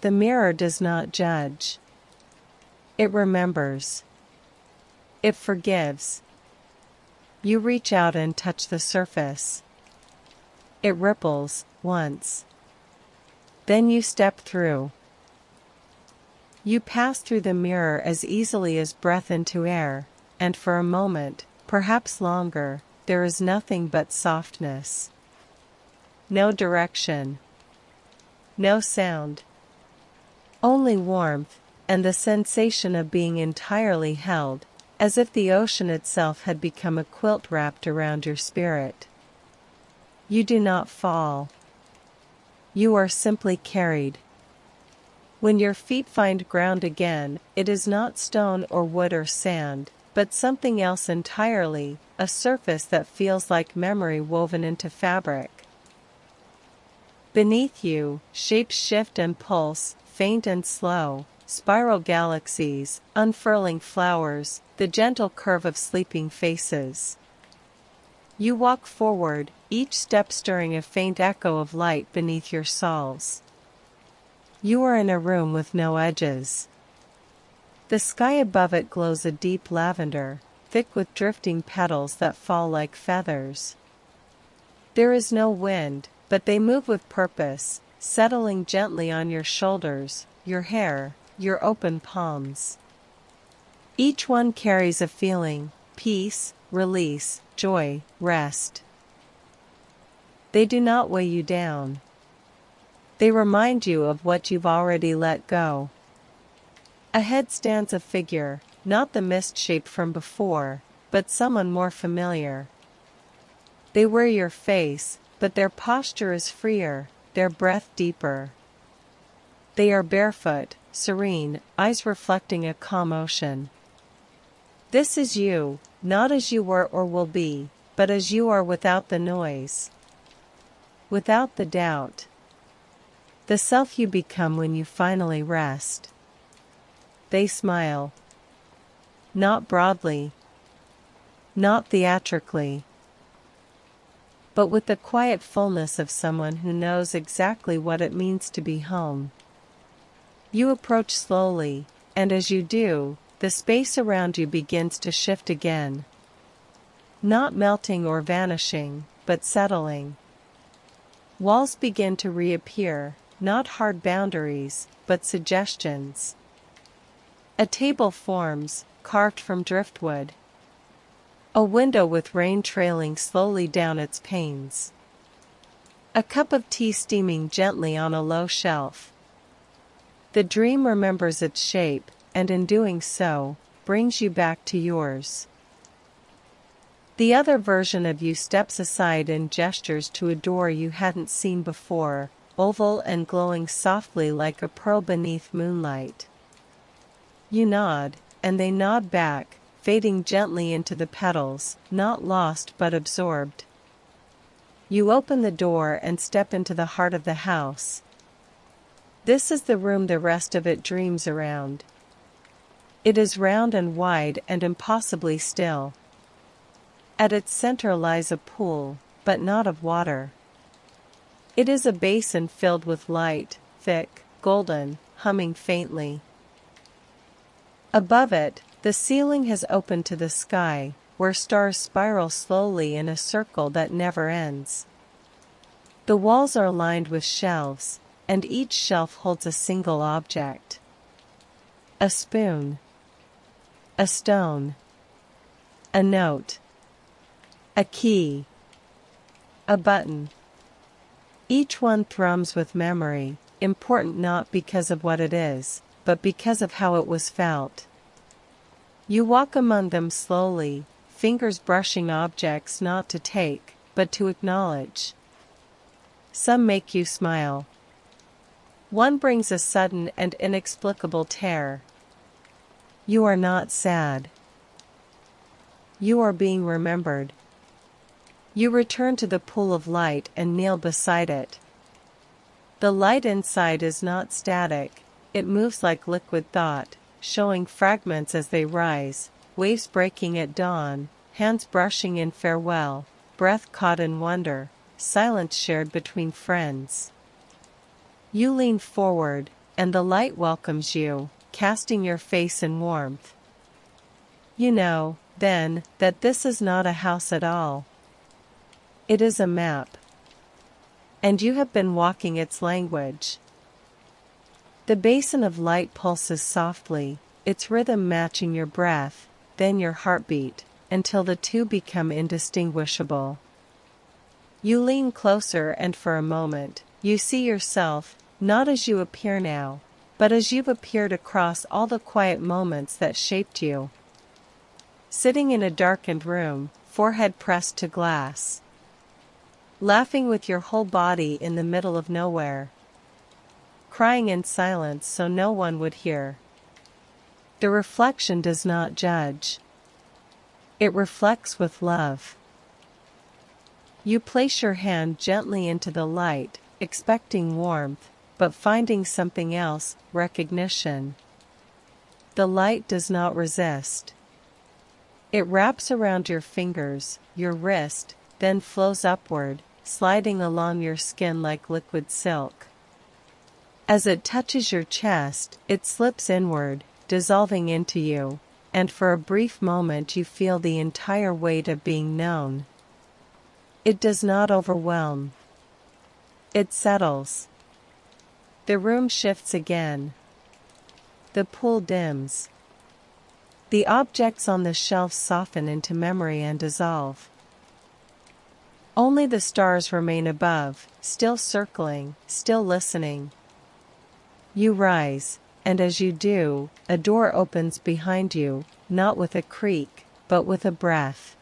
The mirror does not judge. It remembers. It forgives. You reach out and touch the surface. It ripples, once. Then you step through. You pass through the mirror as easily as breath into air, and for a moment, perhaps longer, there is nothing but softness. No direction. No sound. Only warmth, and the sensation of being entirely held, as if the ocean itself had become a quilt wrapped around your spirit. You do not fall. You are simply carried. When your feet find ground again, it is not stone or wood or sand, but something else entirely, a surface that feels like memory woven into fabric. Beneath you, shapes shift and pulse, faint and slow, spiral galaxies, unfurling flowers, the gentle curve of sleeping faces. You walk forward, each step stirring a faint echo of light beneath your soles. You are in a room with no edges. The sky above it glows a deep lavender, thick with drifting petals that fall like feathers. There is no wind, but they move with purpose, settling gently on your shoulders, your hair, your open palms. Each one carries a feeling: peace, release, joy, rest. They do not weigh you down. They remind you of what you've already let go. Ahead stands a figure, not the mist shape from before, but someone more familiar. They wear your face, but their posture is freer, their breath deeper. They are barefoot, serene, eyes reflecting a calm ocean. This is you, not as you were or will be, but as you are without the noise. Without the doubt. The self you become when you finally rest. They smile. Not broadly. Not theatrically. But with the quiet fullness of someone who knows exactly what it means to be home. You approach slowly, and as you do, the space around you begins to shift again. Not melting or vanishing, but settling. Walls begin to reappear, not hard boundaries, but suggestions. A table forms, carved from driftwood. A window with rain trailing slowly down its panes. A cup of tea steaming gently on a low shelf. The dream remembers its shape, and in doing so, brings you back to yours. The other version of you steps aside and gestures to a door you hadn't seen before, oval and glowing softly like a pearl beneath moonlight. You nod, and they nod back, fading gently into the petals, not lost but absorbed. You open the door and step into the heart of the house. This is the room the rest of it dreams around. It is round and wide and impossibly still. At its center lies a pool, but not of water. It is a basin filled with light, thick, golden, humming faintly. Above it, the ceiling has opened to the sky, where stars spiral slowly in a circle that never ends. The walls are lined with shelves, and each shelf holds a single object. A spoon. A stone. A note. A key. A button. Each one thrums with memory, important not because of what it is, but because of how it was felt. You walk among them slowly, fingers brushing objects not to take, but to acknowledge. Some make you smile. One brings a sudden and inexplicable terror. You are not sad. You are being remembered. You return to the pool of light and kneel beside it. The light inside is not static, it moves like liquid thought, showing fragments as they rise, waves breaking at dawn, hands brushing in farewell, breath caught in wonder, silence shared between friends. You lean forward, and the light welcomes you, casting your face in warmth. You know, then, that this is not a house at all. It is a map. And you have been walking its language. The basin of light pulses softly, its rhythm matching your breath, then your heartbeat, until the two become indistinguishable. You lean closer and for a moment, you see yourself, not as you appear now, but as you've appeared across all the quiet moments that shaped you. Sitting in a darkened room, forehead pressed to glass. Laughing with your whole body in the middle of nowhere. Crying in silence so no one would hear. The reflection does not judge. It reflects with love. You place your hand gently into the light, expecting warmth, but finding something else, recognition. The light does not resist. It wraps around your fingers, your wrist, then flows upward, sliding along your skin like liquid silk. As it touches your chest, it slips inward, dissolving into you, and for a brief moment you feel the entire weight of being known. It does not overwhelm. It settles. The room shifts again. The pool dims. The objects on the shelf soften into memory and dissolve. Only the stars remain above, still circling, still listening. You rise, and as you do, a door opens behind you, not with a creak, but with a breath.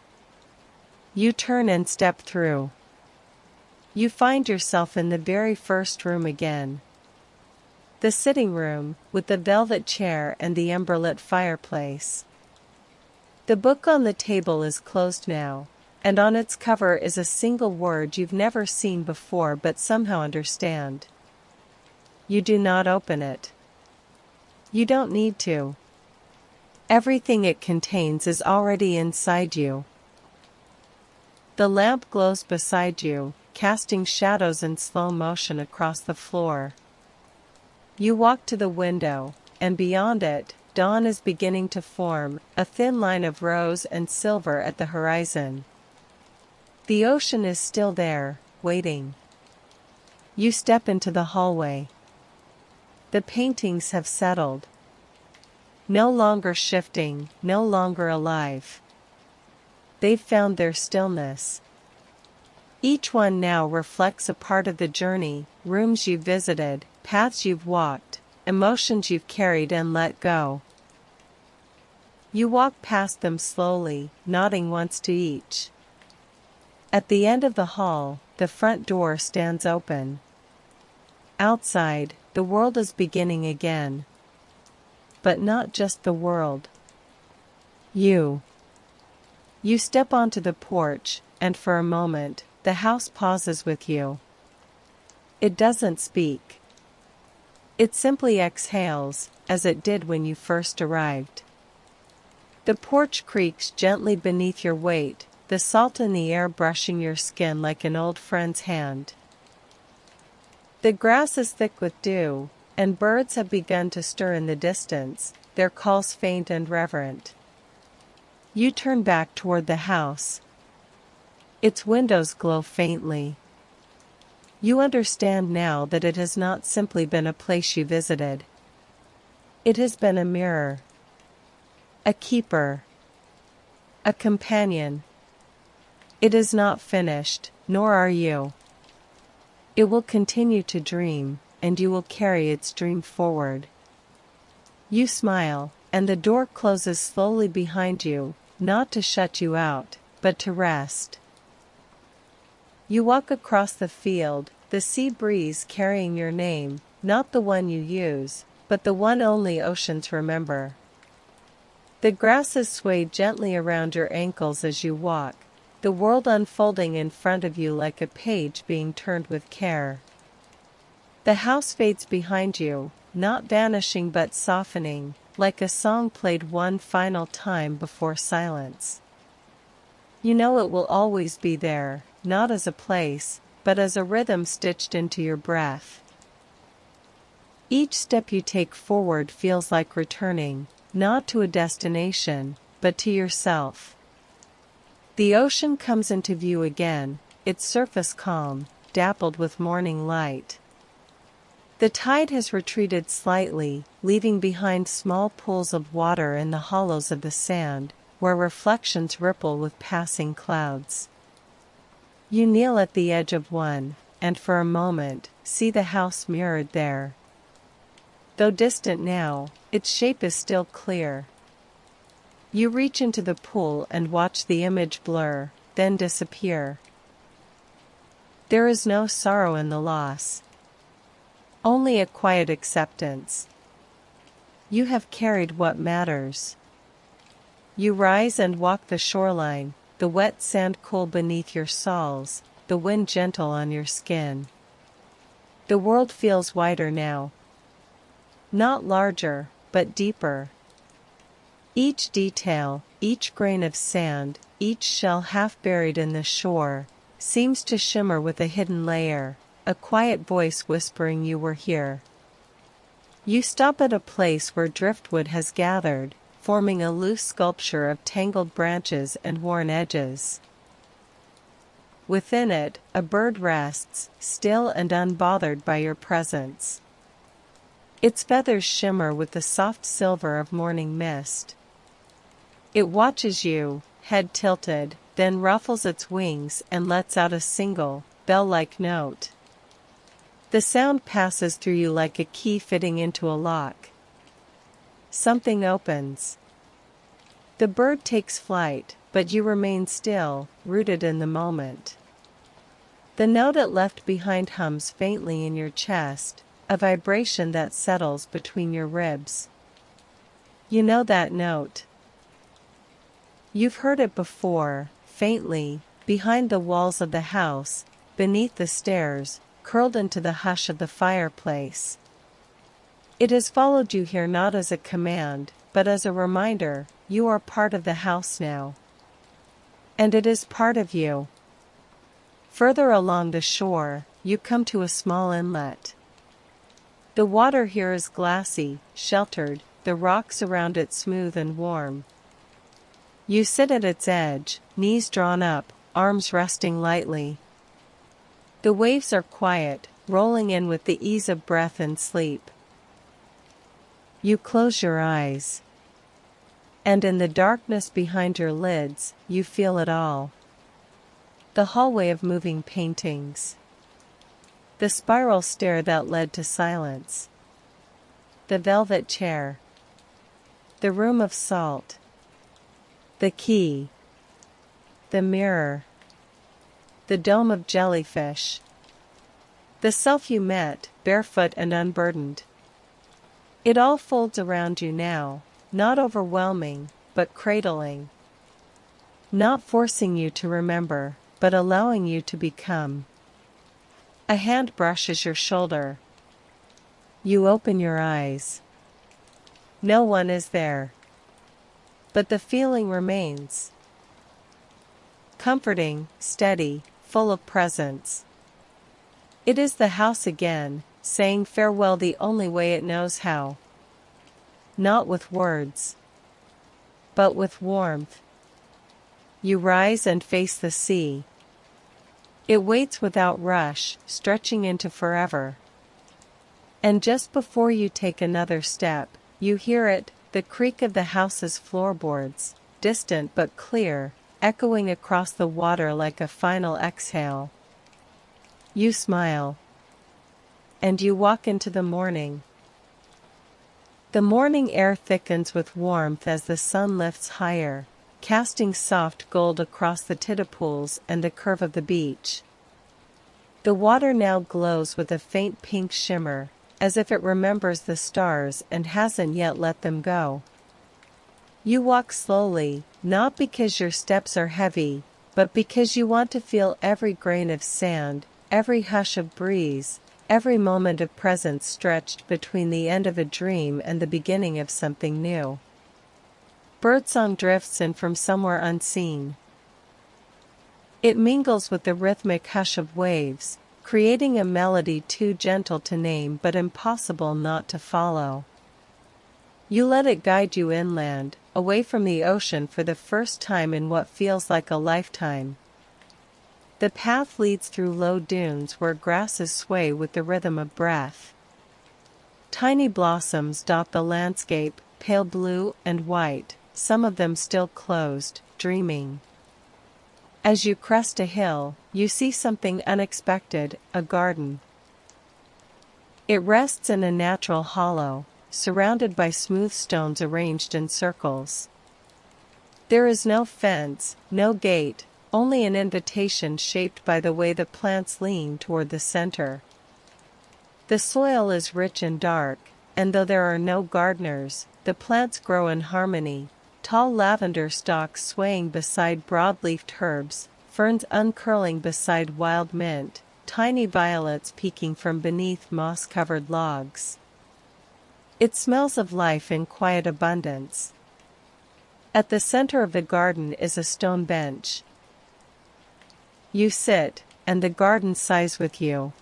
You turn and step through. You find yourself in the very first room again. The sitting room, with the velvet chair and the ember-lit fireplace. The book on the table is closed now, and on its cover is a single word you've never seen before but somehow understand. You do not open it. You don't need to. Everything it contains is already inside you. The lamp glows beside you, casting shadows in slow motion across the floor. You walk to the window, and beyond it, dawn is beginning to form, a thin line of rose and silver at the horizon. The ocean is still there, waiting. You step into the hallway. The paintings have settled. No longer shifting, no longer alive. They've found their stillness. Each one now reflects a part of the journey, rooms you've visited, paths you've walked, emotions you've carried and let go. You walk past them slowly, nodding once to each. At the end of the hall, the front door stands open. Outside, the world is beginning again. But not just the world. You. You step onto the porch, and for a moment, the house pauses with you. It doesn't speak. It simply exhales, as it did when you first arrived. The porch creaks gently beneath your weight, the salt in the air brushing your skin like an old friend's hand. The grass is thick with dew, and birds have begun to stir in the distance, their calls faint and reverent. You turn back toward the house. Its windows glow faintly. You understand now that it has not simply been a place you visited. It has been a mirror. A keeper. A companion. It is not finished, nor are you. It will continue to dream, and you will carry its dream forward. You smile, and the door closes slowly behind you, not to shut you out, but to rest. You walk across the field, the sea breeze carrying your name, not the one you use, but the one only oceans remember. The grasses sway gently around your ankles as you walk, the world unfolding in front of you like a page being turned with care. The house fades behind you, not vanishing but softening, like a song played one final time before silence. You know it will always be there, not as a place, but as a rhythm stitched into your breath. Each step you take forward feels like returning, not to a destination, but to yourself. The ocean comes into view again, its surface calm, dappled with morning light. The tide has retreated slightly, leaving behind small pools of water in the hollows of the sand, where reflections ripple with passing clouds. You kneel at the edge of one, and for a moment, see the house mirrored there. Though distant now, its shape is still clear. You reach into the pool and watch the image blur, then disappear. There is no sorrow in the loss. Only a quiet acceptance. You have carried what matters. You rise and walk the shoreline, the wet sand cool beneath your soles, the wind gentle on your skin. The world feels wider now. Not larger, but deeper. Each detail, each grain of sand, each shell half buried in the shore, seems to shimmer with a hidden layer, a quiet voice whispering you were here. You stop at a place where driftwood has gathered, forming a loose sculpture of tangled branches and worn edges. Within it, a bird rests, still and unbothered by your presence. Its feathers shimmer with the soft silver of morning mist. It watches you, head tilted, then ruffles its wings and lets out a single, bell-like note. The sound passes through you like a key fitting into a lock. Something opens. The bird takes flight, but you remain still, rooted in the moment. The note it left behind hums faintly in your chest, a vibration that settles between your ribs. You know that note. You've heard it before, faintly, behind the walls of the house, beneath the stairs, curled into the hush of the fireplace. It has followed you here not as a command, but as a reminder, you are part of the house now. And it is part of you. Further along the shore, you come to a small inlet. The water here is glassy, sheltered, the rocks around it smooth and warm. You sit at its edge, knees drawn up, arms resting lightly. The waves are quiet, rolling in with the ease of breath and sleep. You close your eyes. And in the darkness behind your lids, you feel it all. The hallway of moving paintings. The spiral stair that led to silence. The velvet chair. The room of salt. The key. The mirror. The dome of jellyfish. The self you met, barefoot and unburdened. It all folds around you now, not overwhelming, but cradling. Not forcing you to remember, but allowing you to become. A hand brushes your shoulder. You open your eyes. No one is there. But the feeling remains. Comforting, steady, full of presence. It is the house again, saying farewell the only way it knows how. Not with words, but with warmth. You rise and face the sea. It waits without rush, stretching into forever. And just before you take another step, you hear it, the creak of the house's floorboards, distant but clear, echoing across the water like a final exhale. You smile. And you walk into the morning. The morning air thickens with warmth as the sun lifts higher, casting soft gold across the tidipools and the curve of the beach. The water now glows with a faint pink shimmer, as if it remembers the stars and hasn't yet let them go. You walk slowly, not because your steps are heavy, but because you want to feel every grain of sand, every hush of breeze, every moment of presence stretched between the end of a dream and the beginning of something new. Birdsong drifts in from somewhere unseen. It mingles with the rhythmic hush of waves, creating a melody too gentle to name but impossible not to follow. You let it guide you inland, away from the ocean for the first time in what feels like a lifetime. The path leads through low dunes where grasses sway with the rhythm of breath. Tiny blossoms dot the landscape, pale blue and white, some of them still closed, dreaming. As you crest a hill, you see something unexpected, a garden. It rests in a natural hollow, surrounded by smooth stones arranged in circles. There is no fence, no gate, only an invitation shaped by the way the plants lean toward the center. The soil is rich and dark, and though there are no gardeners, the plants grow in harmony, tall lavender stalks swaying beside broad-leafed herbs, ferns uncurling beside wild mint, tiny violets peeking from beneath moss-covered logs. It smells of life in quiet abundance. At the center of the garden is a stone bench. You sit, and the garden sighs with you.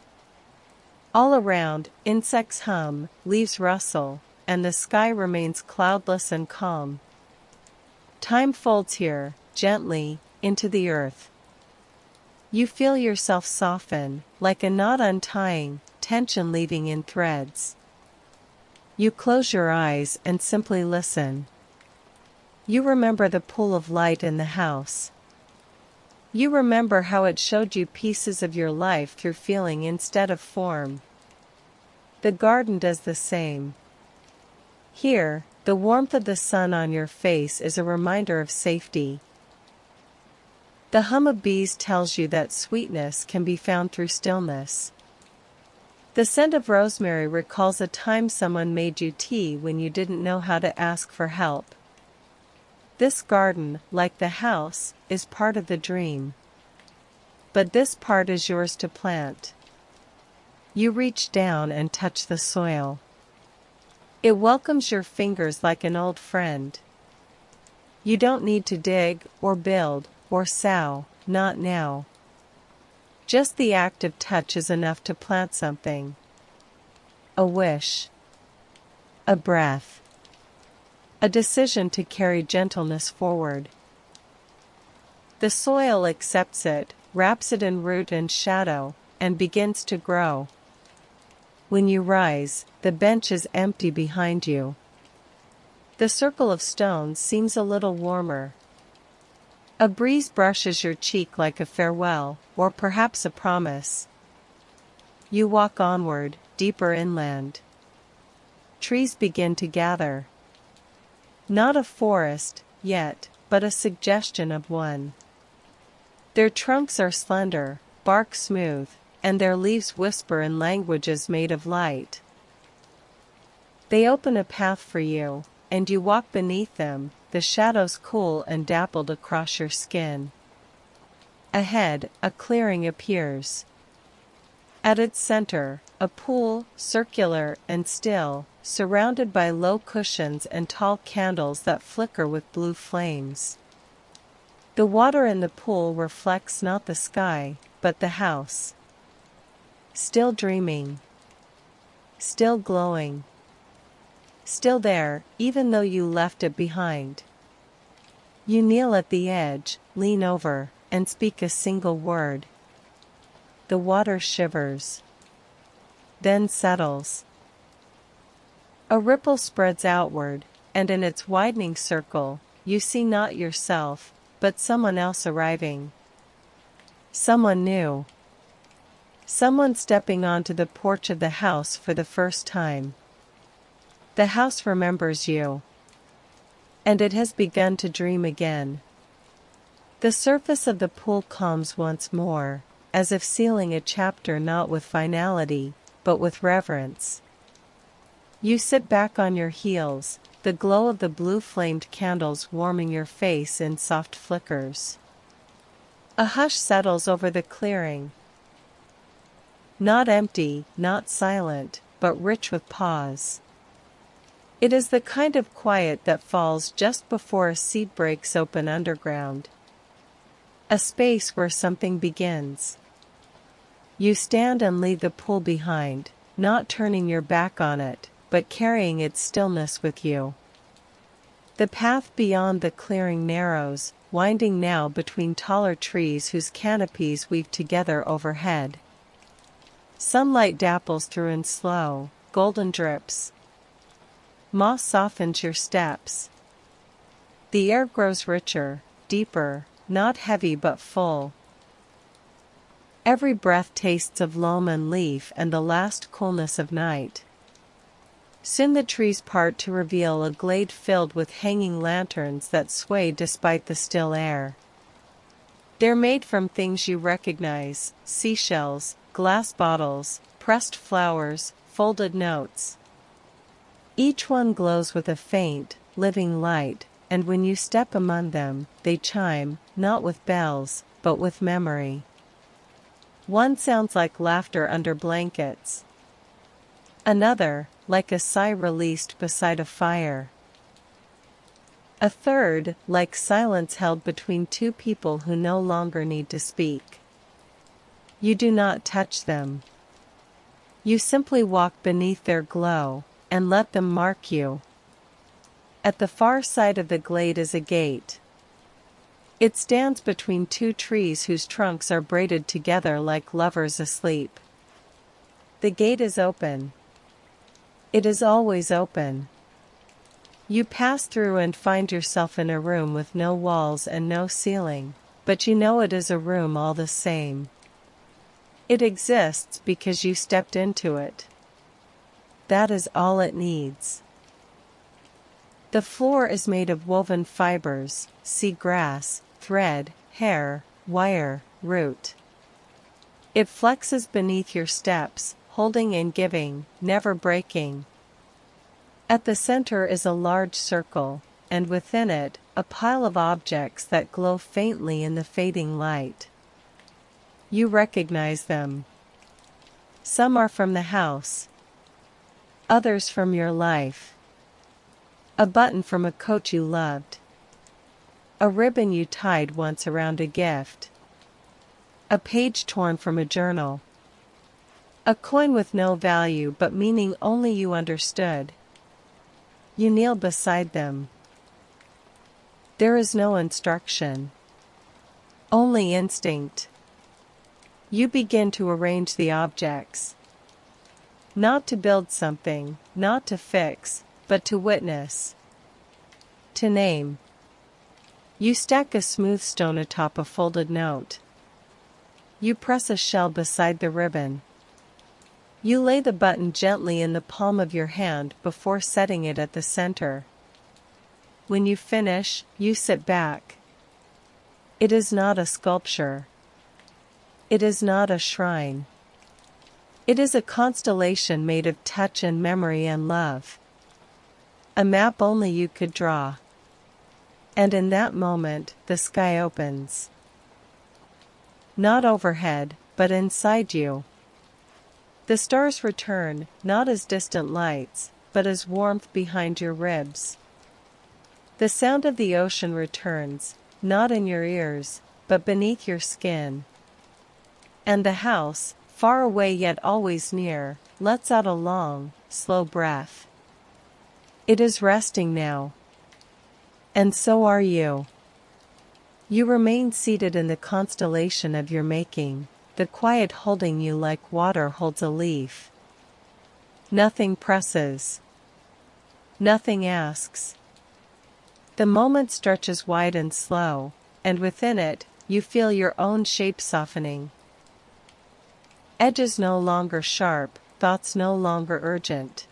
All around, insects hum, leaves rustle, and the sky remains cloudless and calm. Time folds here, gently, into the earth. You feel yourself soften, like a knot untying, tension leaving in threads. You close your eyes and simply listen. You remember the pool of light in the house. You remember how it showed you pieces of your life through feeling instead of form. The garden does the same. Here, the warmth of the sun on your face is a reminder of safety. The hum of bees tells you that sweetness can be found through stillness. The scent of rosemary recalls a time someone made you tea when you didn't know how to ask for help. This garden, like the house, is part of the dream. But this part is yours to plant. You reach down and touch the soil. It welcomes your fingers like an old friend. You don't need to dig, or build, or sow, not now. Just the act of touch is enough to plant something. a wish, a breath, a decision to carry gentleness forward. The soil accepts it, wraps it in root and shadow, and begins to grow. When you rise, the bench is empty behind you. The circle of stones seems a little warmer. A breeze brushes your cheek like a farewell, or perhaps a promise. You walk onward, deeper inland. Trees begin to gather. Not a forest, yet, but a suggestion of one. Their trunks are slender, bark smooth, and their leaves whisper in languages made of light. They open a path for you, and you walk beneath them, the shadows cool and dappled across your skin. Ahead, a clearing appears. At its center, a pool, circular and still, surrounded by low cushions and tall candles that flicker with blue flames. The water in the pool reflects not the sky, but the house. Still dreaming. Still glowing. Still there, even though you left it behind. You kneel at the edge, lean over, and speak a single word. The water shivers. Then settles. A ripple spreads outward, and in its widening circle, you see not yourself, but someone else arriving. Someone new. Someone stepping onto the porch of the house for the first time. The house remembers you. And it has begun to dream again. The surface of the pool calms once more, as if sealing a chapter not with finality, but with reverence. You sit back on your heels, the glow of the blue-flamed candles warming your face in soft flickers. A hush settles over the clearing. Not empty, not silent, but rich with pause. It is the kind of quiet that falls just before a seed breaks open underground. A space where something begins. You stand and leave the pool behind, not turning your back on it, but carrying its stillness with you. The path beyond the clearing narrows, winding now between taller trees whose canopies weave together overhead. Sunlight dapples through in slow, golden drips. Moss softens your steps. The air grows richer, deeper, not heavy but full. Every breath tastes of loam and leaf and the last coolness of night. Soon the trees part to reveal a glade filled with hanging lanterns that sway despite the still air. They're made from things you recognize: seashells, glass bottles, pressed flowers, folded notes. Each one glows with a faint, living light, and when you step among them, they chime, not with bells, but with memory. One sounds like laughter under blankets. Another, like a sigh released beside a fire. A third, like silence held between two people who no longer need to speak. You do not touch them. You simply walk beneath their glow, and let them mark you. At the far side of the glade is a gate. It stands between two trees whose trunks are braided together like lovers asleep. The gate is open. It is always open. You pass through and find yourself in a room with no walls and no ceiling, but you know it is a room all the same. It exists because you stepped into it. That is all it needs. The floor is made of woven fibers: sea grass, thread, hair, wire, root. It flexes beneath your steps, holding and giving, never breaking. At the center is a large circle, and within it, a pile of objects that glow faintly in the fading light. You recognize them. Some are from the house. Others from your life. A button from a coat you loved. A ribbon you tied once around a gift. A page torn from a journal. A coin with no value but meaning only you understood. You kneel beside them. There is no instruction. Only instinct. You begin to arrange the objects. Not to build something, not to fix, but to witness. To name. You stack a smooth stone atop a folded note. You press a shell beside the ribbon. You lay the button gently in the palm of your hand before setting it at the center. When you finish, you sit back. It is not a sculpture. It is not a shrine. It is a constellation made of touch and memory and love. A map only you could draw. And in that moment, the sky opens. Not overhead, but inside you. The stars return, not as distant lights, but as warmth behind your ribs. The sound of the ocean returns, not in your ears, but beneath your skin. And the house, far away yet always near, lets out a long, slow breath. It is resting now. And so are you. You remain seated in the constellation of your making, the quiet holding you like water holds a leaf. Nothing presses. Nothing asks. The moment stretches wide and slow, and within it, you feel your own shape softening. Edges no longer sharp, thoughts no longer urgent.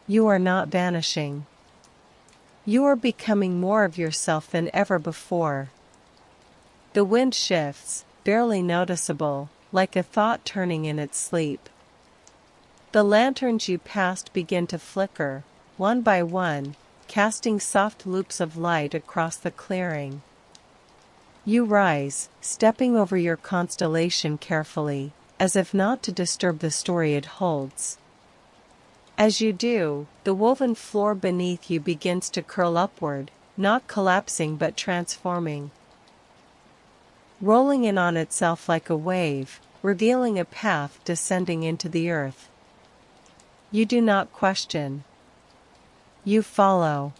You are not vanishing. You are becoming more of yourself than ever before. The wind shifts, barely noticeable, like a thought turning in its sleep. The lanterns you passed begin to flicker, one by one, casting soft loops of light across the clearing. You rise, stepping over your constellation carefully, as if not to disturb the story it holds. As you do, the woven floor beneath you begins to curl upward, not collapsing but transforming. Rolling in on itself like a wave, revealing a path descending into the earth. You do not question. You follow.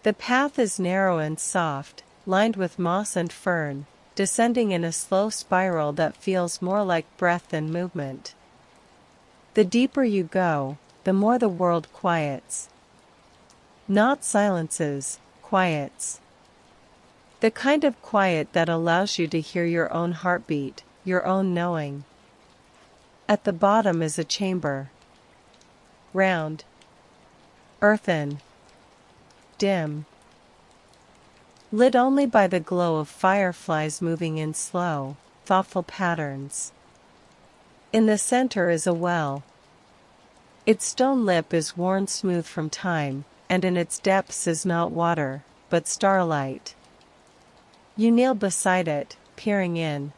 The path is narrow and soft, lined with moss and fern, descending in a slow spiral that feels more like breath than movement. The deeper you go, the more the world quiets. Not silences, quiets. The kind of quiet that allows you to hear your own heartbeat, your own knowing. At the bottom is a chamber. Round. Earthen. Dim. Lit only by the glow of fireflies moving in slow, thoughtful patterns. In the center is a well. Its stone lip is worn smooth from time, and in its depths is not water, but starlight. You kneel beside it, peering in.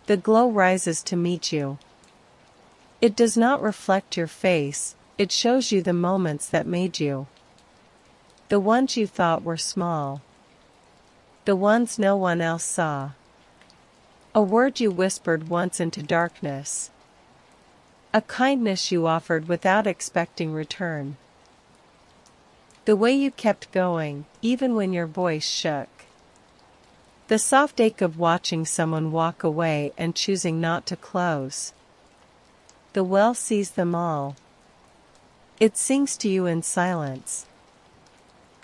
The glow rises to meet you. It does not reflect your face, it shows you the moments that made you. The ones you thought were small. The ones no one else saw. A word you whispered once into darkness. A kindness you offered without expecting return. The way you kept going, even when your voice shook. The soft ache of watching someone walk away and choosing not to close. The well sees them all. It sings to you in silence.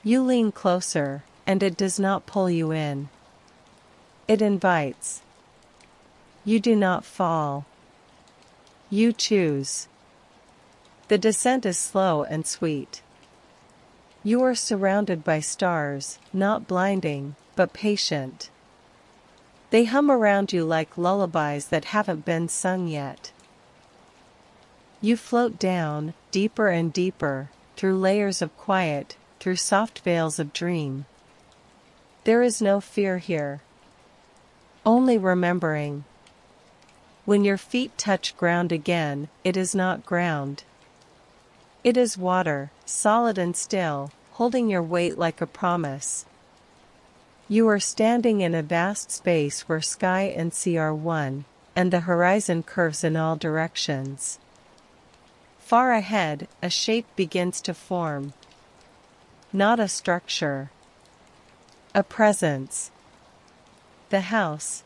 You lean closer, and it does not pull you in. It invites. You do not fall. You choose. The descent is slow and sweet. You are surrounded by stars, not blinding, but patient. They hum around you like lullabies that haven't been sung yet. You float down, deeper and deeper, through layers of quiet, through soft veils of dream. There is no fear here. Only remembering. When your feet touch ground again, it is not ground. It is water, solid and still, holding your weight like a promise. You are standing in a vast space where sky and sea are one, and the horizon curves in all directions. Far ahead, a shape begins to form. Not a structure. A presence. The house.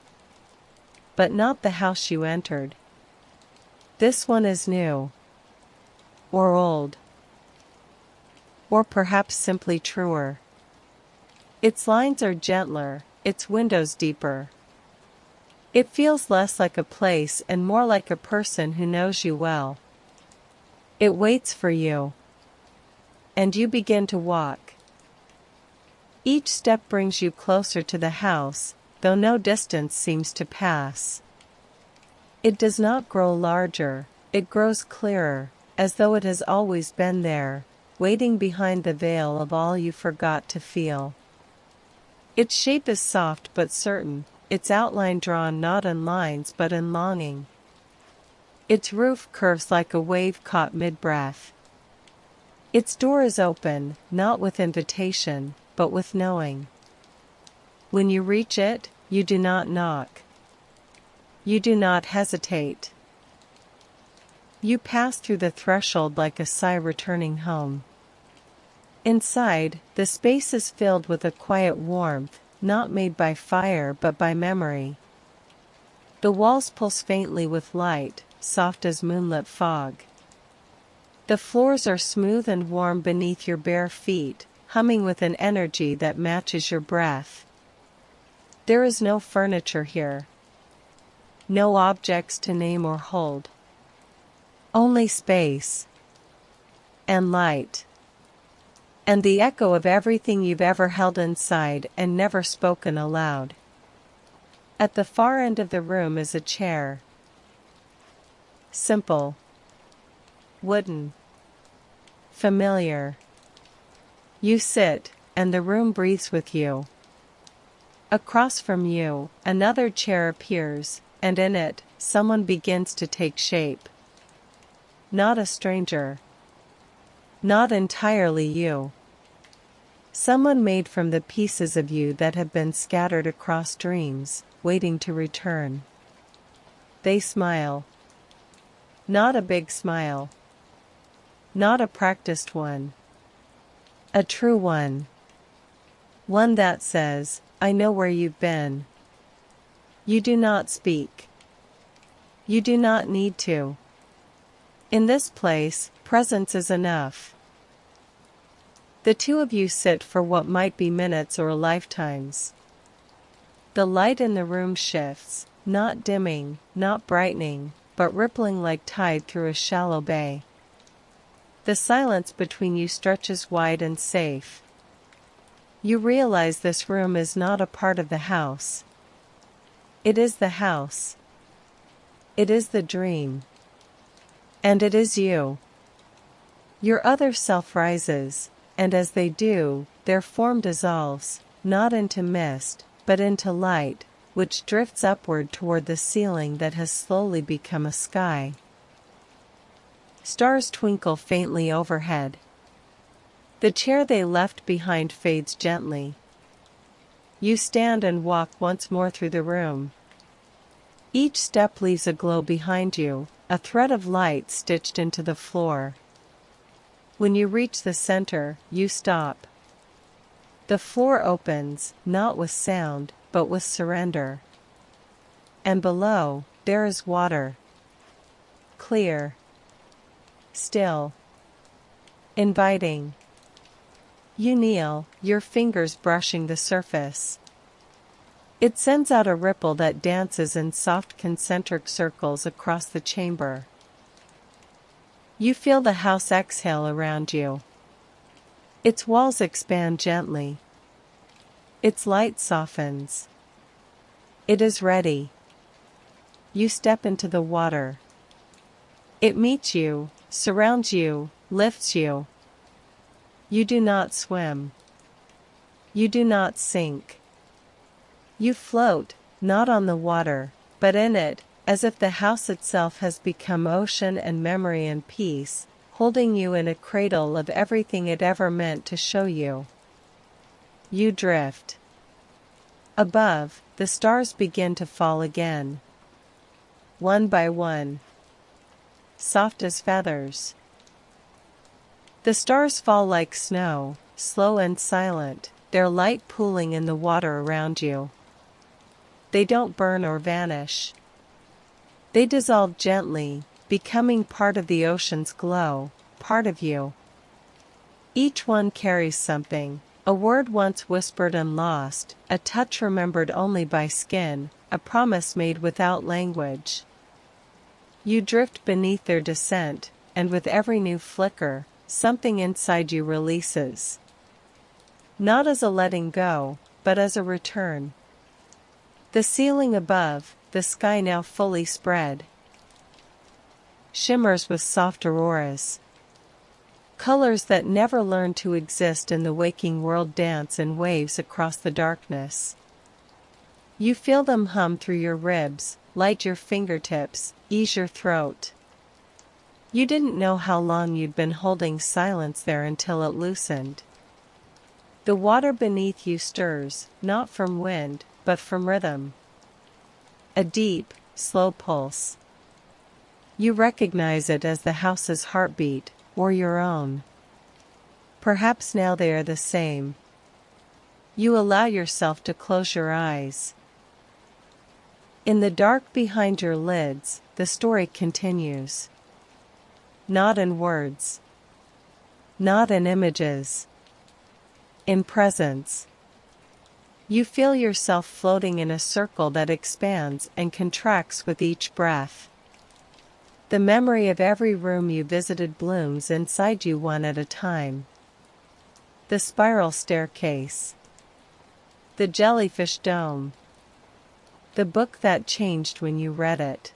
But not the house you entered. This one is new. Or old. Or perhaps simply truer. Its lines are gentler, its windows deeper. It feels less like a place and more like a person who knows you well. It waits for you. And you begin to walk. Each step brings you closer to the house, though no distance seems to pass. It does not grow larger, it grows clearer, as though it has always been there, waiting behind the veil of all you forgot to feel. Its shape is soft but certain, its outline drawn not in lines but in longing. Its roof curves like a wave caught mid-breath. Its door is open, not with invitation, but with knowing. When you reach it, you do not knock. You do not hesitate. You pass through the threshold like a sigh returning home. Inside, the space is filled with a quiet warmth, not made by fire but by memory. The walls pulse faintly with light, soft as moonlit fog. The floors are smooth and warm beneath your bare feet, humming with an energy that matches your breath. There is no furniture here. No objects to name or hold. Only space. And light. And the echo of everything you've ever held inside and never spoken aloud. At the far end of the room is a chair. Simple. Wooden. Familiar. You sit, and the room breathes with you. Across from you, another chair appears, and in it, someone begins to take shape. Not a stranger. Not entirely you. Someone made from the pieces of you that have been scattered across dreams, waiting to return. They smile. Not a big smile. Not a practiced one. A true one. One that says, I know where you've been. You do not speak. You do not need to. In this place, presence is enough. The two of you sit for what might be minutes or lifetimes. The light in the room shifts, not dimming, not brightening, but rippling like tide through a shallow bay. The silence between you stretches wide and safe. You realize this room is not a part of the house. It is the house. It is the dream. And it is you. Your other self rises, and as they do, their form dissolves, not into mist, but into light, which drifts upward toward the ceiling that has slowly become a sky. Stars twinkle faintly overhead. The chair they left behind fades gently. You stand and walk once more through the room. Each step leaves a glow behind you, a thread of light stitched into the floor. When you reach the center, you stop. The floor opens, not with sound, but with surrender. And below, there is water. Clear. Still. Inviting. You kneel, your fingers brushing the surface. It sends out a ripple that dances in soft concentric circles across the chamber. You feel the house exhale around you. Its walls expand gently. Its light softens. It is ready. You step into the water. It meets you, surrounds you, lifts you. You do not swim. You do not sink. You float, not on the water, but in it, as if the house itself has become ocean and memory and peace, holding you in a cradle of everything it ever meant to show you. You drift. Above, the stars begin to fall again. one by one, soft as feathers. The stars fall like snow, slow and silent, their light pooling in the water around you. They don't burn or vanish. They dissolve gently, becoming part of the ocean's glow, part of you. Each one carries something, a word once whispered and lost, a touch remembered only by skin, a promise made without language. You drift beneath their descent, and with every new flicker, something inside you releases. Not as a letting go, but as a return. The ceiling above, the sky now fully spread, shimmers with soft auroras. Colors that never learned to exist in the waking world dance in waves across the darkness. You feel them hum through your ribs, light your fingertips, ease your throat. You didn't know how long you'd been holding silence there until it loosened. The water beneath you stirs, not from wind, but from rhythm. A deep, slow pulse. You recognize it as the house's heartbeat, or your own. Perhaps now they are the same. You allow yourself to close your eyes. In the dark behind your lids, the story continues. Not in words. Not in images. In presence. You feel yourself floating in a circle that expands and contracts with each breath. The memory of every room you visited blooms inside you one at a time. The spiral staircase. The jellyfish dome. The book that changed when you read it.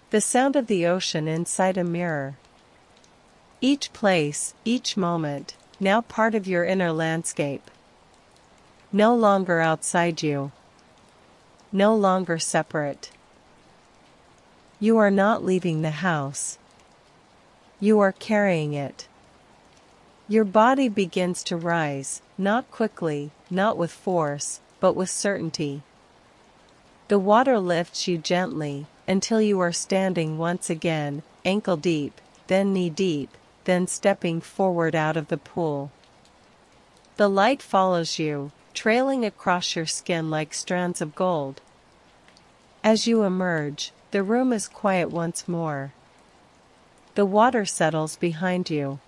The sound of the ocean inside a mirror. Each place, each moment, now part of your inner landscape. No longer outside you. No longer separate. You are not leaving the house. You are carrying it. Your body begins to rise, not quickly, not with force, but with certainty. The water lifts you gently, until you are standing once again, ankle deep, then knee deep, then stepping forward out of the pool. The light follows you, trailing across your skin like strands of gold. As you emerge, the room is quiet once more. The water settles behind you.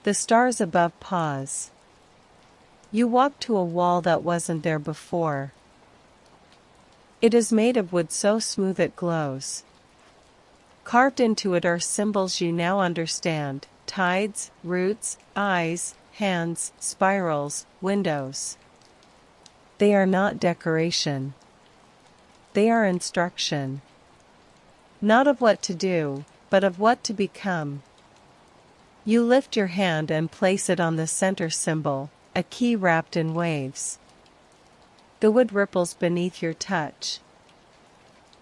The stars above pause. You walk to a wall that wasn't there before. It is made of wood so smooth it glows. Carved into it are symbols you now understand: tides, roots, eyes, hands, spirals, windows. They are not decoration. They are instruction. Not of what to do, but of what to become. You lift your hand and place it on the center symbol, a key wrapped in waves. The wood ripples beneath your touch.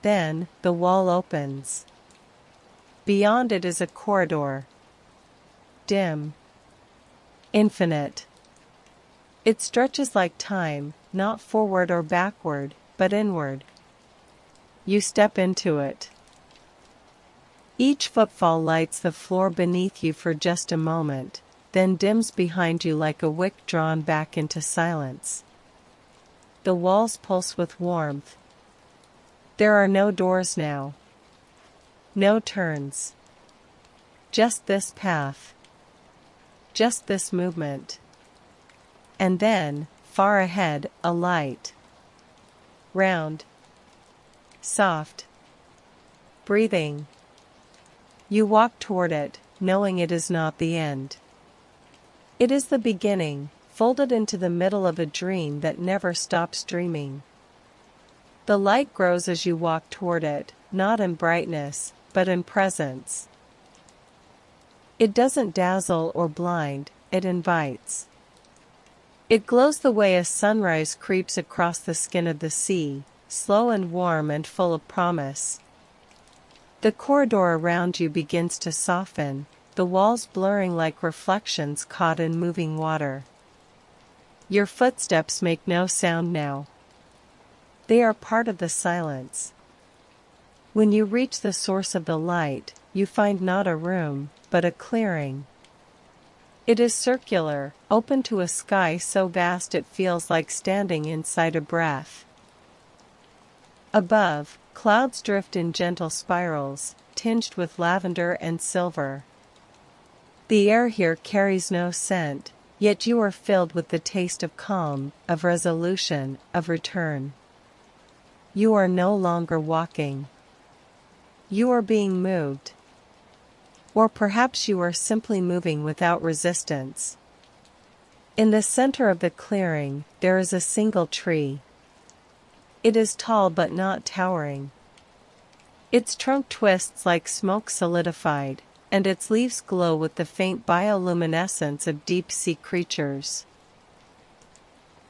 Then, the wall opens. Beyond it is a corridor. Dim. Infinite. It stretches like time, not forward or backward, but inward. You step into it. Each footfall lights the floor beneath you for just a moment, then dims behind you like a wick drawn back into silence. The walls pulse with warmth. There are no doors now. No turns. Just this path. Just this movement. And then, far ahead, a light. Round. Soft. Breathing. You walk toward it, knowing it is not the end. It is the beginning, folded into the middle of a dream that never stops dreaming. The light grows as you walk toward it, not in brightness, but in presence. It doesn't dazzle or blind, it invites. It glows the way a sunrise creeps across the skin of the sea, slow and warm and full of promise. The corridor around you begins to soften, the walls blurring like reflections caught in moving water. Your footsteps make no sound now. They are part of the silence. When you reach the source of the light, you find not a room, but a clearing. It is circular, open to a sky so vast it feels like standing inside a breath. Above, clouds drift in gentle spirals, tinged with lavender and silver. The air here carries no scent, yet you are filled with the taste of calm, of resolution, of return. You are no longer walking. You are being moved. Or perhaps you are simply moving without resistance. In the center of the clearing, there is a single tree. It is tall but not towering. Its trunk twists like smoke solidified, and its leaves glow with the faint bioluminescence of deep-sea creatures.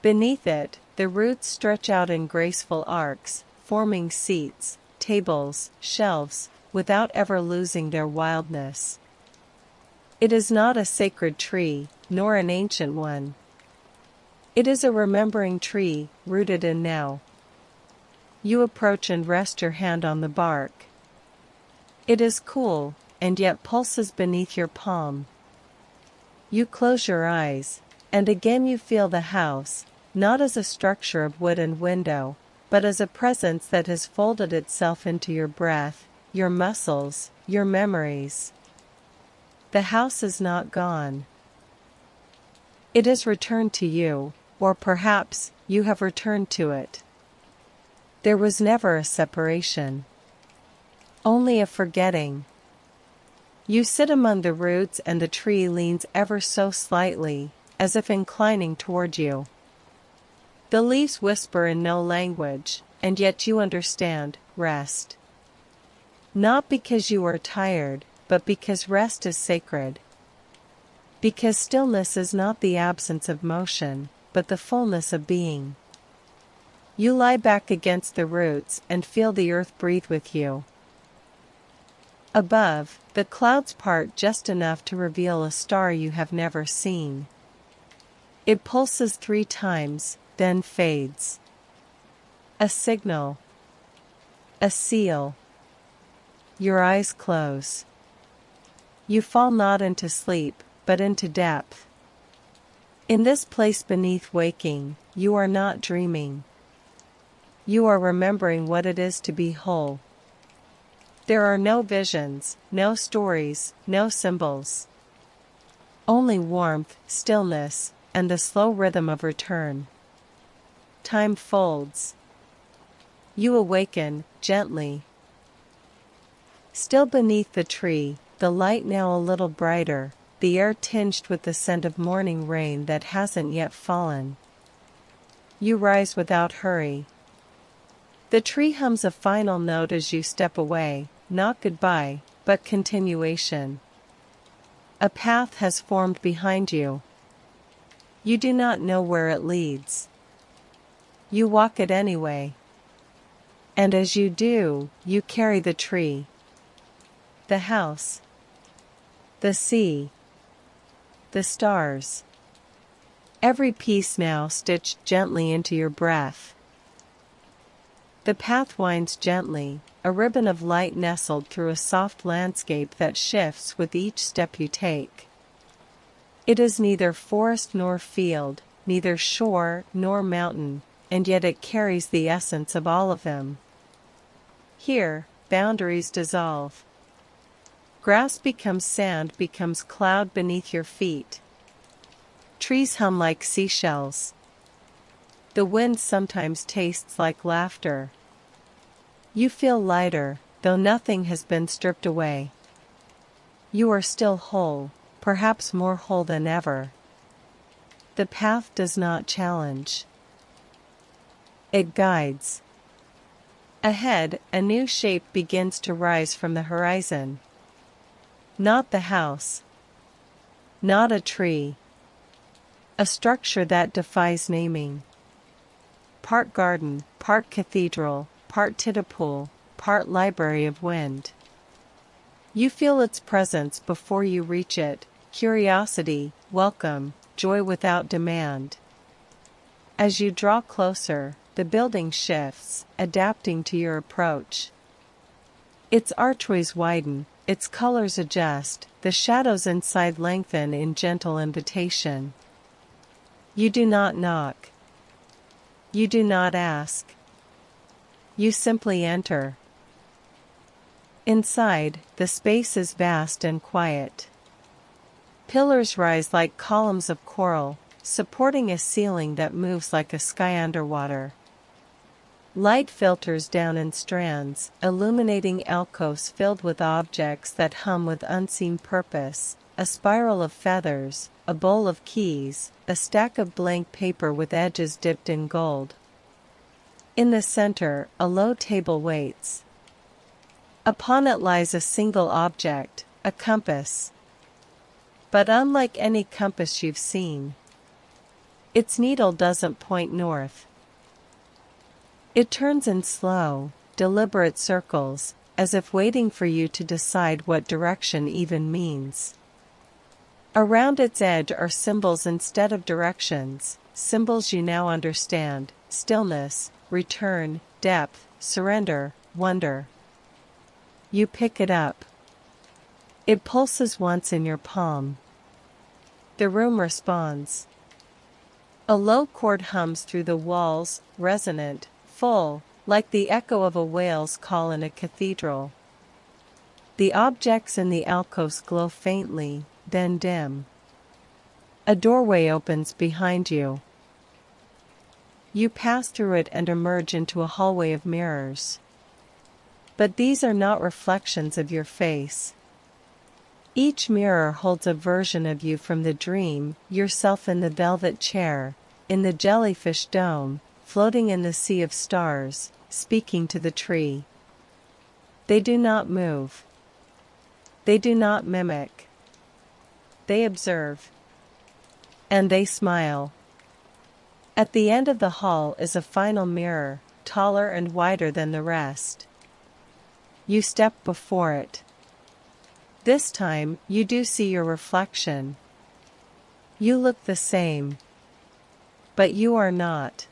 Beneath it, the roots stretch out in graceful arcs, forming seats, tables, shelves, without ever losing their wildness. It is not a sacred tree, nor an ancient one. It is a remembering tree, rooted in now. You approach and rest your hand on the bark. It is cool, and yet pulses beneath your palm. You close your eyes, and again you feel the house, not as a structure of wood and window, but as a presence that has folded itself into your breath, your muscles, your memories. The house is not gone. It has returned to you, or perhaps you have returned to it. There was never a separation. Only a forgetting. You sit among the roots and the tree leans ever so slightly, as if inclining toward you. The leaves whisper in no language, and yet you understand, rest. Not because you are tired, but because rest is sacred. Because stillness is not the absence of motion, but the fullness of being. You lie back against the roots and feel the earth breathe with you. Above, the clouds part just enough to reveal a star you have never seen. It pulses 3 times, then fades. A signal. A seal. Your eyes close. You fall not into sleep, but into depth. In this place beneath waking, you are not dreaming. You are remembering what it is to be whole. There are no visions, no stories, no symbols. Only warmth, stillness, and the slow rhythm of return. Time folds. You awaken, gently. Still beneath the tree, the light now a little brighter, the air tinged with the scent of morning rain that hasn't yet fallen. You rise without hurry. The tree hums a final note as you step away, not goodbye, but continuation. A path has formed behind you. You do not know where it leads. You walk it anyway. And as you do, you carry the tree, the house, the sea, the stars. Every piece now stitched gently into your breath. The path winds gently, a ribbon of light nestled through a soft landscape that shifts with each step you take. It is neither forest nor field, neither shore nor mountain, and yet it carries the essence of all of them. Here, boundaries dissolve. Grass becomes sand, becomes cloud beneath your feet. Trees hum like seashells. The wind sometimes tastes like laughter. You feel lighter, though nothing has been stripped away. You are still whole, perhaps more whole than ever. The path does not challenge. It guides. Ahead, a new shape begins to rise from the horizon. Not the house. Not a tree. A structure that defies naming. Part garden, part cathedral, part tidal, part library of wind. You feel its presence before you reach it, curiosity, welcome, joy without demand. As you draw closer, the building shifts, adapting to your approach. Its archways widen, its colors adjust, the shadows inside lengthen in gentle invitation. You do not knock. You do not ask. You simply enter. Inside, the space is vast and quiet. Pillars rise like columns of coral, supporting a ceiling that moves like a sky underwater. Light filters down in strands, illuminating alcoves filled with objects that hum with unseen purpose, a spiral of feathers, a bowl of keys, a stack of blank paper with edges dipped in gold. In the center, a low table waits. Upon it lies a single object, a compass. But unlike any compass you've seen, its needle doesn't point north. It turns in slow, deliberate circles, as if waiting for you to decide what direction even means. Around its edge are symbols instead of directions, symbols you now understand: stillness, return, depth, surrender, wonder. You pick it up. It pulses once in your palm. The room responds. A low chord hums through the walls, resonant, full, like the echo of a whale's call in a cathedral. The objects in the alcoves glow faintly, then dim. A doorway opens behind you. You pass through it and emerge into a hallway of mirrors. But these are not reflections of your face. Each mirror holds a version of you from the dream, yourself in the velvet chair, in the jellyfish dome, floating in the sea of stars, speaking to the tree. They do not move. They do not mimic. They observe. And they smile. At the end of the hall is a final mirror, taller and wider than the rest. You step before it. This time, you do see your reflection. You look the same. But you are not.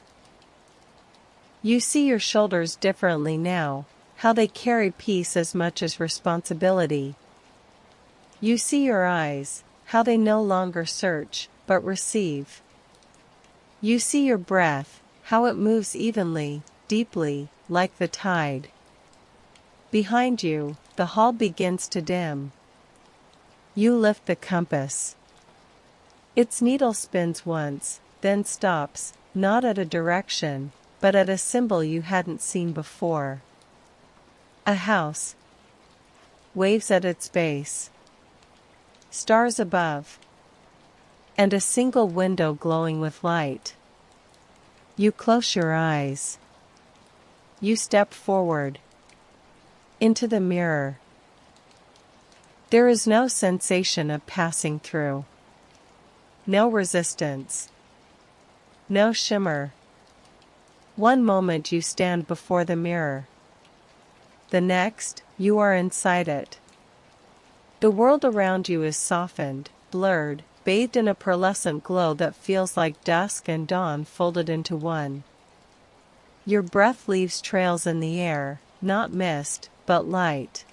You see your shoulders differently now, how they carry peace as much as responsibility. You see your eyes, how they no longer search, but receive. You see your breath, how it moves evenly, deeply, like the tide. Behind you, the hall begins to dim. You lift the compass. Its needle spins once, then stops, not at a direction, but at a symbol you hadn't seen before. A house. Waves at its base. Stars above. And a single window glowing with light. You close your eyes. You step forward. Into the mirror. There is no sensation of passing through. No resistance. No shimmer. One moment you stand before the mirror. The next, you are inside it. The world around you is softened, blurred, bathed in a pearlescent glow that feels like dusk and dawn folded into one. Your breath leaves trails in the air, not mist, but light.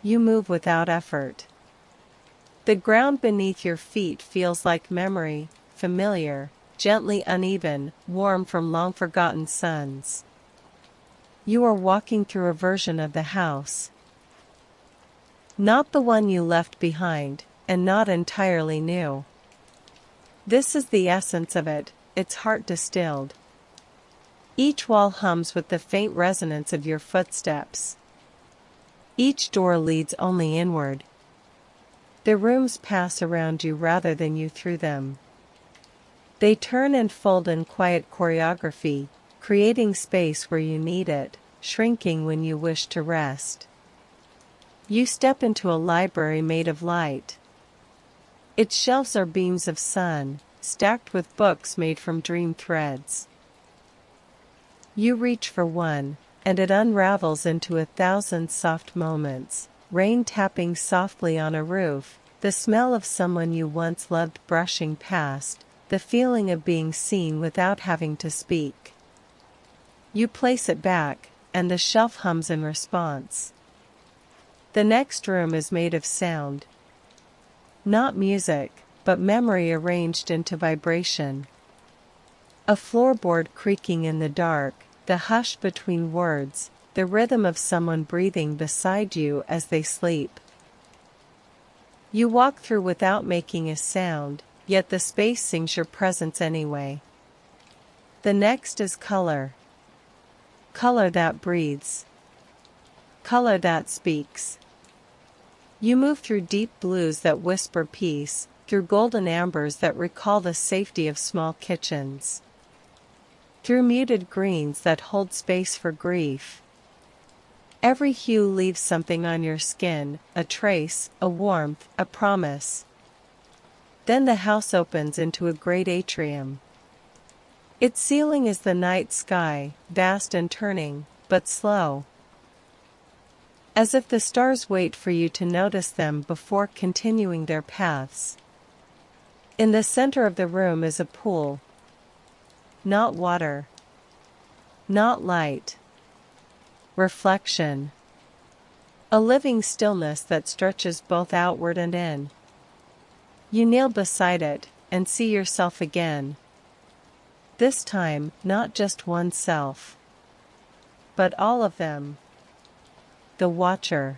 You move without effort. The ground beneath your feet feels like memory, familiar, gently uneven, warm from long-forgotten suns. You are walking through a version of the house. Not the one you left behind, and not entirely new. This is the essence of it, its heart distilled. Each wall hums with the faint resonance of your footsteps. Each door leads only inward. The rooms pass around you rather than you through them. They turn and fold in quiet choreography, creating space where you need it, shrinking when you wish to rest. You step into a library made of light. Its shelves are beams of sun, stacked with books made from dream threads. You reach for one, and it unravels into 1,000 soft moments, rain tapping softly on a roof, the smell of someone you once loved brushing past, the feeling of being seen without having to speak. You place it back, and the shelf hums in response. The next room is made of sound. Not music, but memory arranged into vibration. A floorboard creaking in the dark, the hush between words, the rhythm of someone breathing beside you as they sleep. You walk through without making a sound, yet the space sings your presence anyway. The next is color. Color that breathes. Color that speaks. You move through deep blues that whisper peace, through golden ambers that recall the safety of small kitchens. Through muted greens that hold space for grief. Every hue leaves something on your skin, a trace, a warmth, a promise. Then the house opens into a great atrium. Its ceiling is the night sky, vast and turning, but slow. As if the stars wait for you to notice them before continuing their paths. In the center of the room is a pool. Not water. Not light. Reflection. A living stillness that stretches both outward and in. You kneel beside it, and see yourself again. This time, not just oneself, but all of them. The watcher.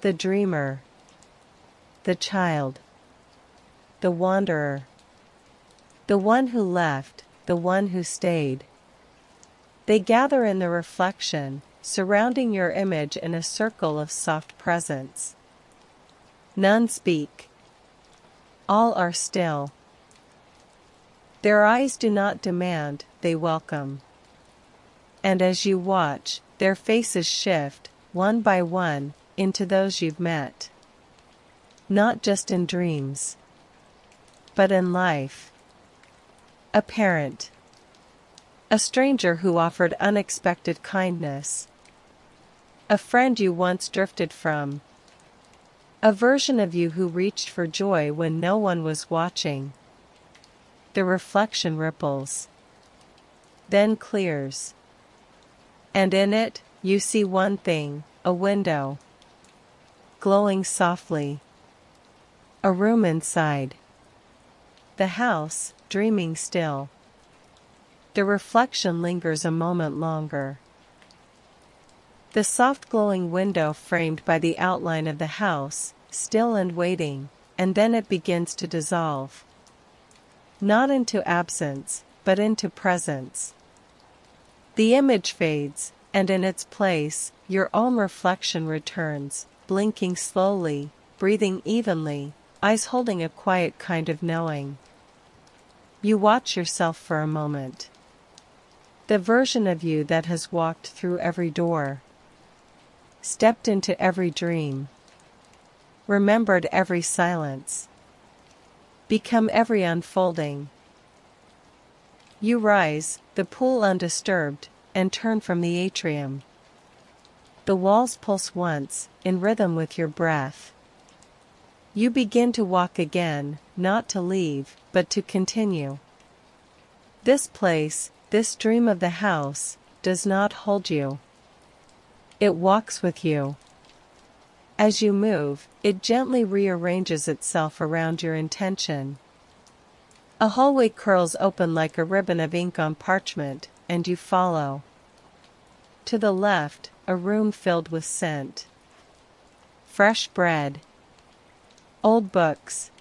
The dreamer. The child. The wanderer. The one who left, the one who stayed. They gather in the reflection, surrounding your image in a circle of soft presence. None speak. All are still. Their eyes do not demand, they welcome. And as you watch, their faces shift, one by one, into those you've met. Not just in dreams, but in life. A parent. A stranger who offered unexpected kindness. A friend you once drifted from. A version of you who reached for joy when no one was watching. The reflection ripples. Then clears. And in it, you see one thing, a window. Glowing softly. A room inside. The house, dreaming still. The reflection lingers a moment longer. The soft glowing window framed by the outline of the house, still and waiting, and then it begins to dissolve. Not into absence, but into presence. The image fades, and in its place, your own reflection returns, blinking slowly, breathing evenly, eyes holding a quiet kind of knowing. You watch yourself for a moment. The version of you that has walked through every door. Stepped into every dream. Remembered every silence. Become every unfolding. You rise, the pool undisturbed, and turn from the atrium. The walls pulse once, in rhythm with your breath. You begin to walk again, not to leave, but to continue. This place, this dream of the house, does not hold you. It walks with you. As you move, it gently rearranges itself around your intention. A hallway curls open like a ribbon of ink on parchment, and you follow. To the left, a room filled with scent. Fresh bread. Old books.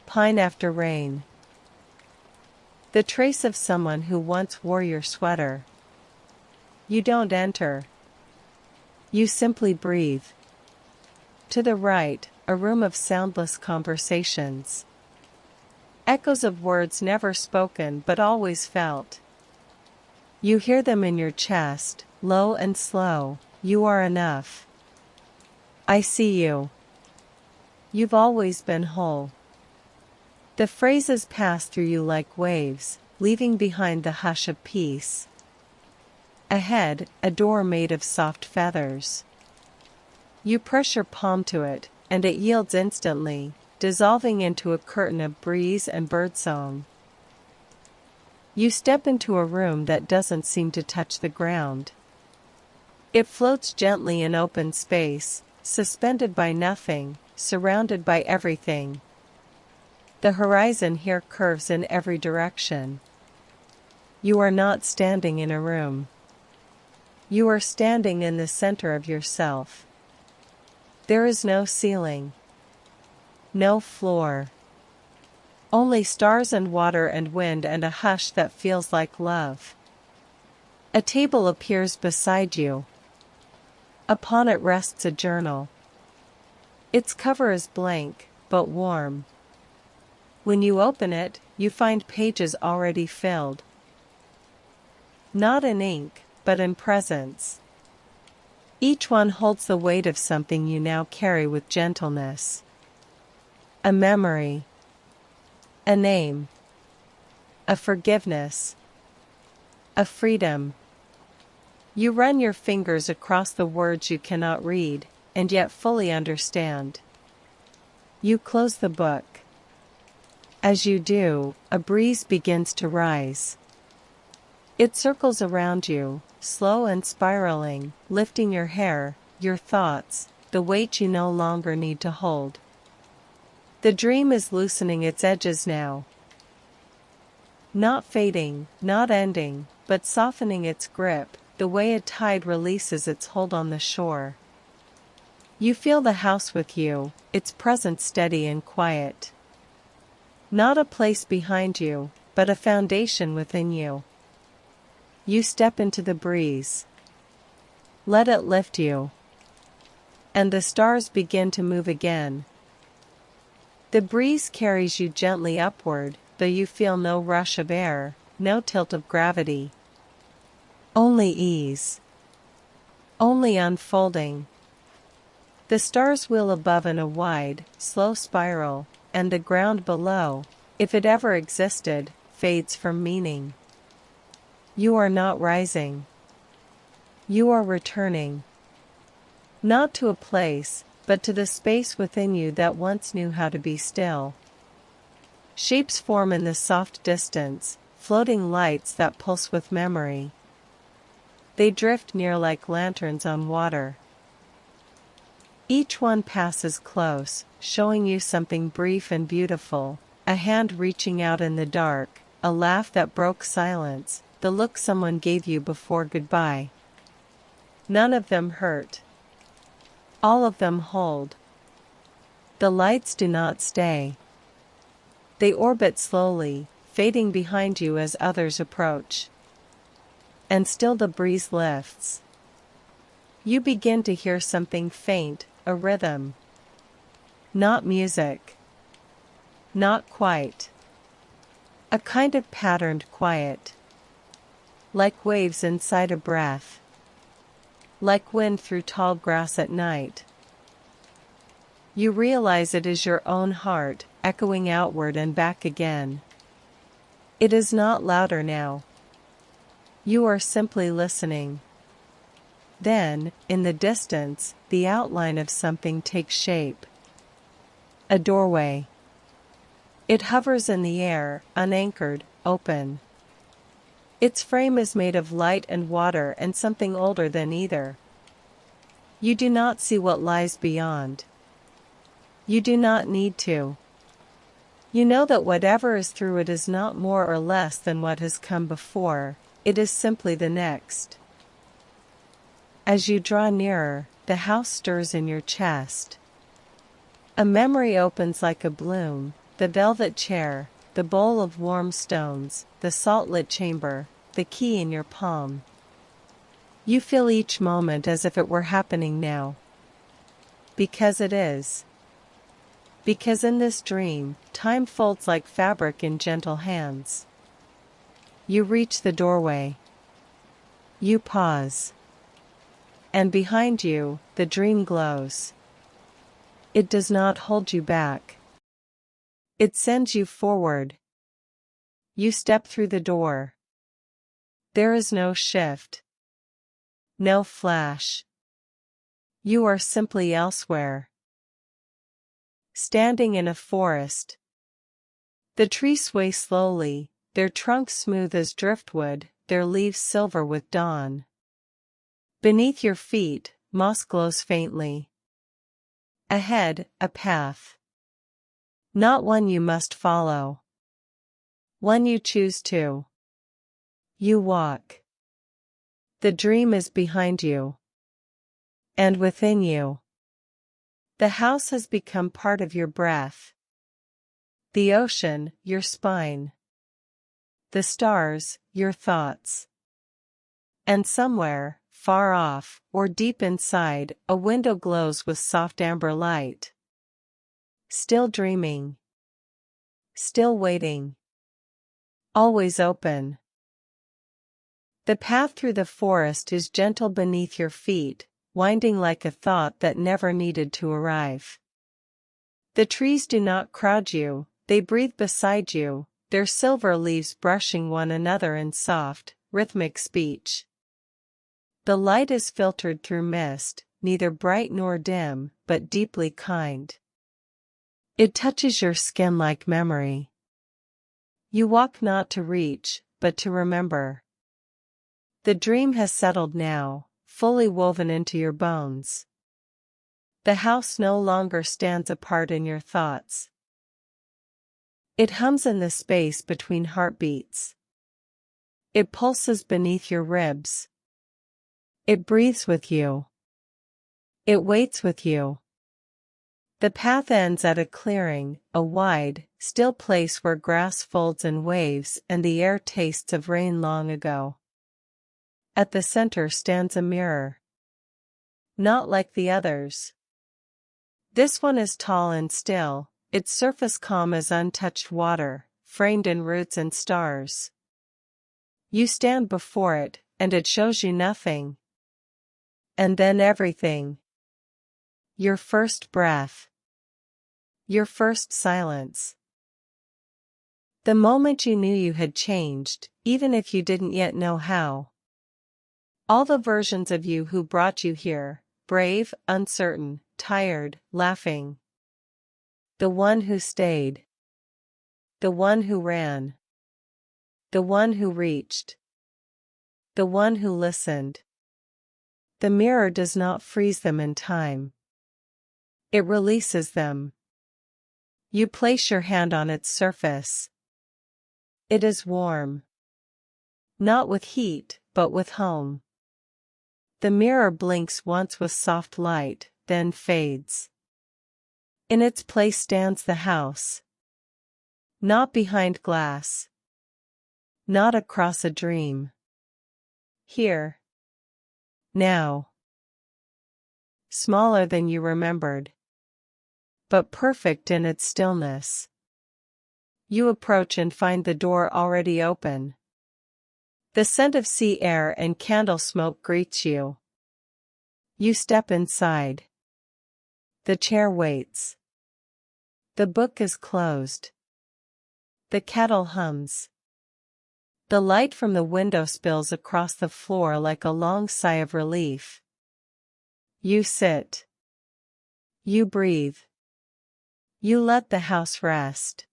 Pine after rain. The trace of someone who once wore your sweater. You don't enter. You simply breathe. To the right, a room of soundless conversations. Echoes of words never spoken but always felt. You hear them in your chest, low and slow, you are enough. I see you. You've always been whole. The phrases pass through you like waves, leaving behind the hush of peace. Ahead, a door made of soft feathers. You press your palm to it, and it yields instantly, dissolving into a curtain of breeze and birdsong. You step into a room that doesn't seem to touch the ground. It floats gently in open space, suspended by nothing, surrounded by everything. The horizon here curves in every direction. You are not standing in a room. You are standing in the center of yourself. There is no ceiling. No floor. Only stars and water and wind and a hush that feels like love. A table appears beside you. Upon it rests a journal. Its cover is blank, but warm. When you open it, you find pages already filled. Not in ink, but in presence. Each one holds the weight of something you now carry with gentleness. A memory. A name. A forgiveness. A freedom. You run your fingers across the words you cannot read, and yet fully understand. You close the book. As you do, a breeze begins to rise. It circles around you, slow and spiraling, lifting your hair, your thoughts, the weight you no longer need to hold. The dream is loosening its edges now. Not fading, not ending, but softening its grip, the way a tide releases its hold on the shore. You feel the house with you, its presence steady and quiet. Not a place behind you, but a foundation within you. You step into the breeze. Let it lift you. And the stars begin to move again. The breeze carries you gently upward, though you feel no rush of air, no tilt of gravity. Only ease. Only unfolding. The stars wheel above in a wide, slow spiral, and the ground below, if it ever existed, fades from meaning. You are not rising. You are returning. Not to a place, but to the space within you that once knew how to be still. Shapes form in the soft distance, floating lights that pulse with memory. They drift near like lanterns on water. Each one passes close, showing you something brief and beautiful, a hand reaching out in the dark, a laugh that broke silence, the look someone gave you before goodbye. None of them hurt. All of them hold. The lights do not stay. They orbit slowly, fading behind you as others approach. And still the breeze lifts. You begin to hear something faint, a rhythm. Not music. Not quite. A kind of patterned quiet. Like waves inside a breath. Like wind through tall grass at night. You realize it is your own heart, echoing outward and back again. It is not louder now. You are simply listening. Then, in the distance, the outline of something takes shape. A doorway. It hovers in the air, unanchored, open. Its frame is made of light and water and something older than either. You do not see what lies beyond. You do not need to. You know that whatever is through it is not more or less than what has come before, it is simply the next. As you draw nearer, the house stirs in your chest. A memory opens like a bloom, the velvet chair, the bowl of warm stones, the salt-lit chamber, the key in your palm. You feel each moment as if it were happening now. Because it is. Because in this dream, time folds like fabric in gentle hands. You reach the doorway. You pause. And behind you, the dream glows. It does not hold you back. It sends you forward. You step through the door. There is no shift. No flash. You are simply elsewhere. Standing in a forest. The trees sway slowly, their trunks smooth as driftwood, their leaves silver with dawn. Beneath your feet, moss glows faintly. Ahead, a path. Not one you must follow. One you choose to. You walk. The dream is behind you. And within you. The house has become part of your breath. The ocean, your spine. The stars, your thoughts. And somewhere, far off, or deep inside, a window glows with soft amber light. Still dreaming. Still waiting. Always open. The path through the forest is gentle beneath your feet, winding like a thought that never needed to arrive. The trees do not crowd you, they breathe beside you, their silver leaves brushing one another in soft, rhythmic speech. The light is filtered through mist, neither bright nor dim, but deeply kind. It touches your skin like memory. You walk not to reach, but to remember. The dream has settled now, fully woven into your bones. The house no longer stands apart in your thoughts. It hums in the space between heartbeats. It pulses beneath your ribs. It breathes with you. It waits with you. The path ends at a clearing, a wide, still place where grass folds in waves and the air tastes of rain long ago. At the center stands a mirror. Not like the others. This one is tall and still, its surface calm as untouched water, framed in roots and stars. You stand before it, and it shows you nothing. And then everything. Your first breath. Your first silence. The moment you knew you had changed, even if you didn't yet know how. All the versions of you who brought you here, brave, uncertain, tired, laughing. The one who stayed. The one who ran. The one who reached. The one who listened. The mirror does not freeze them in time. It releases them. You place your hand on its surface. It is warm. Not with heat, but with home. The mirror blinks once with soft light, then fades. In its place stands the house. Not behind glass. Not across a dream. Here. Now. Smaller than you remembered. But perfect in its stillness. You approach and find the door already open. The scent of sea air and candle smoke greets you. You step inside. The chair waits. The book is closed. The kettle hums. The light from the window spills across the floor like a long sigh of relief. You sit. You breathe. You let the house rest.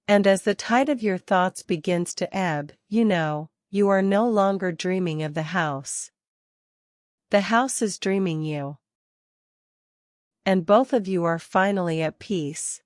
And as the tide of your thoughts begins to ebb, you know, you are no longer dreaming of the house. The house is dreaming you. And both of you are finally at peace.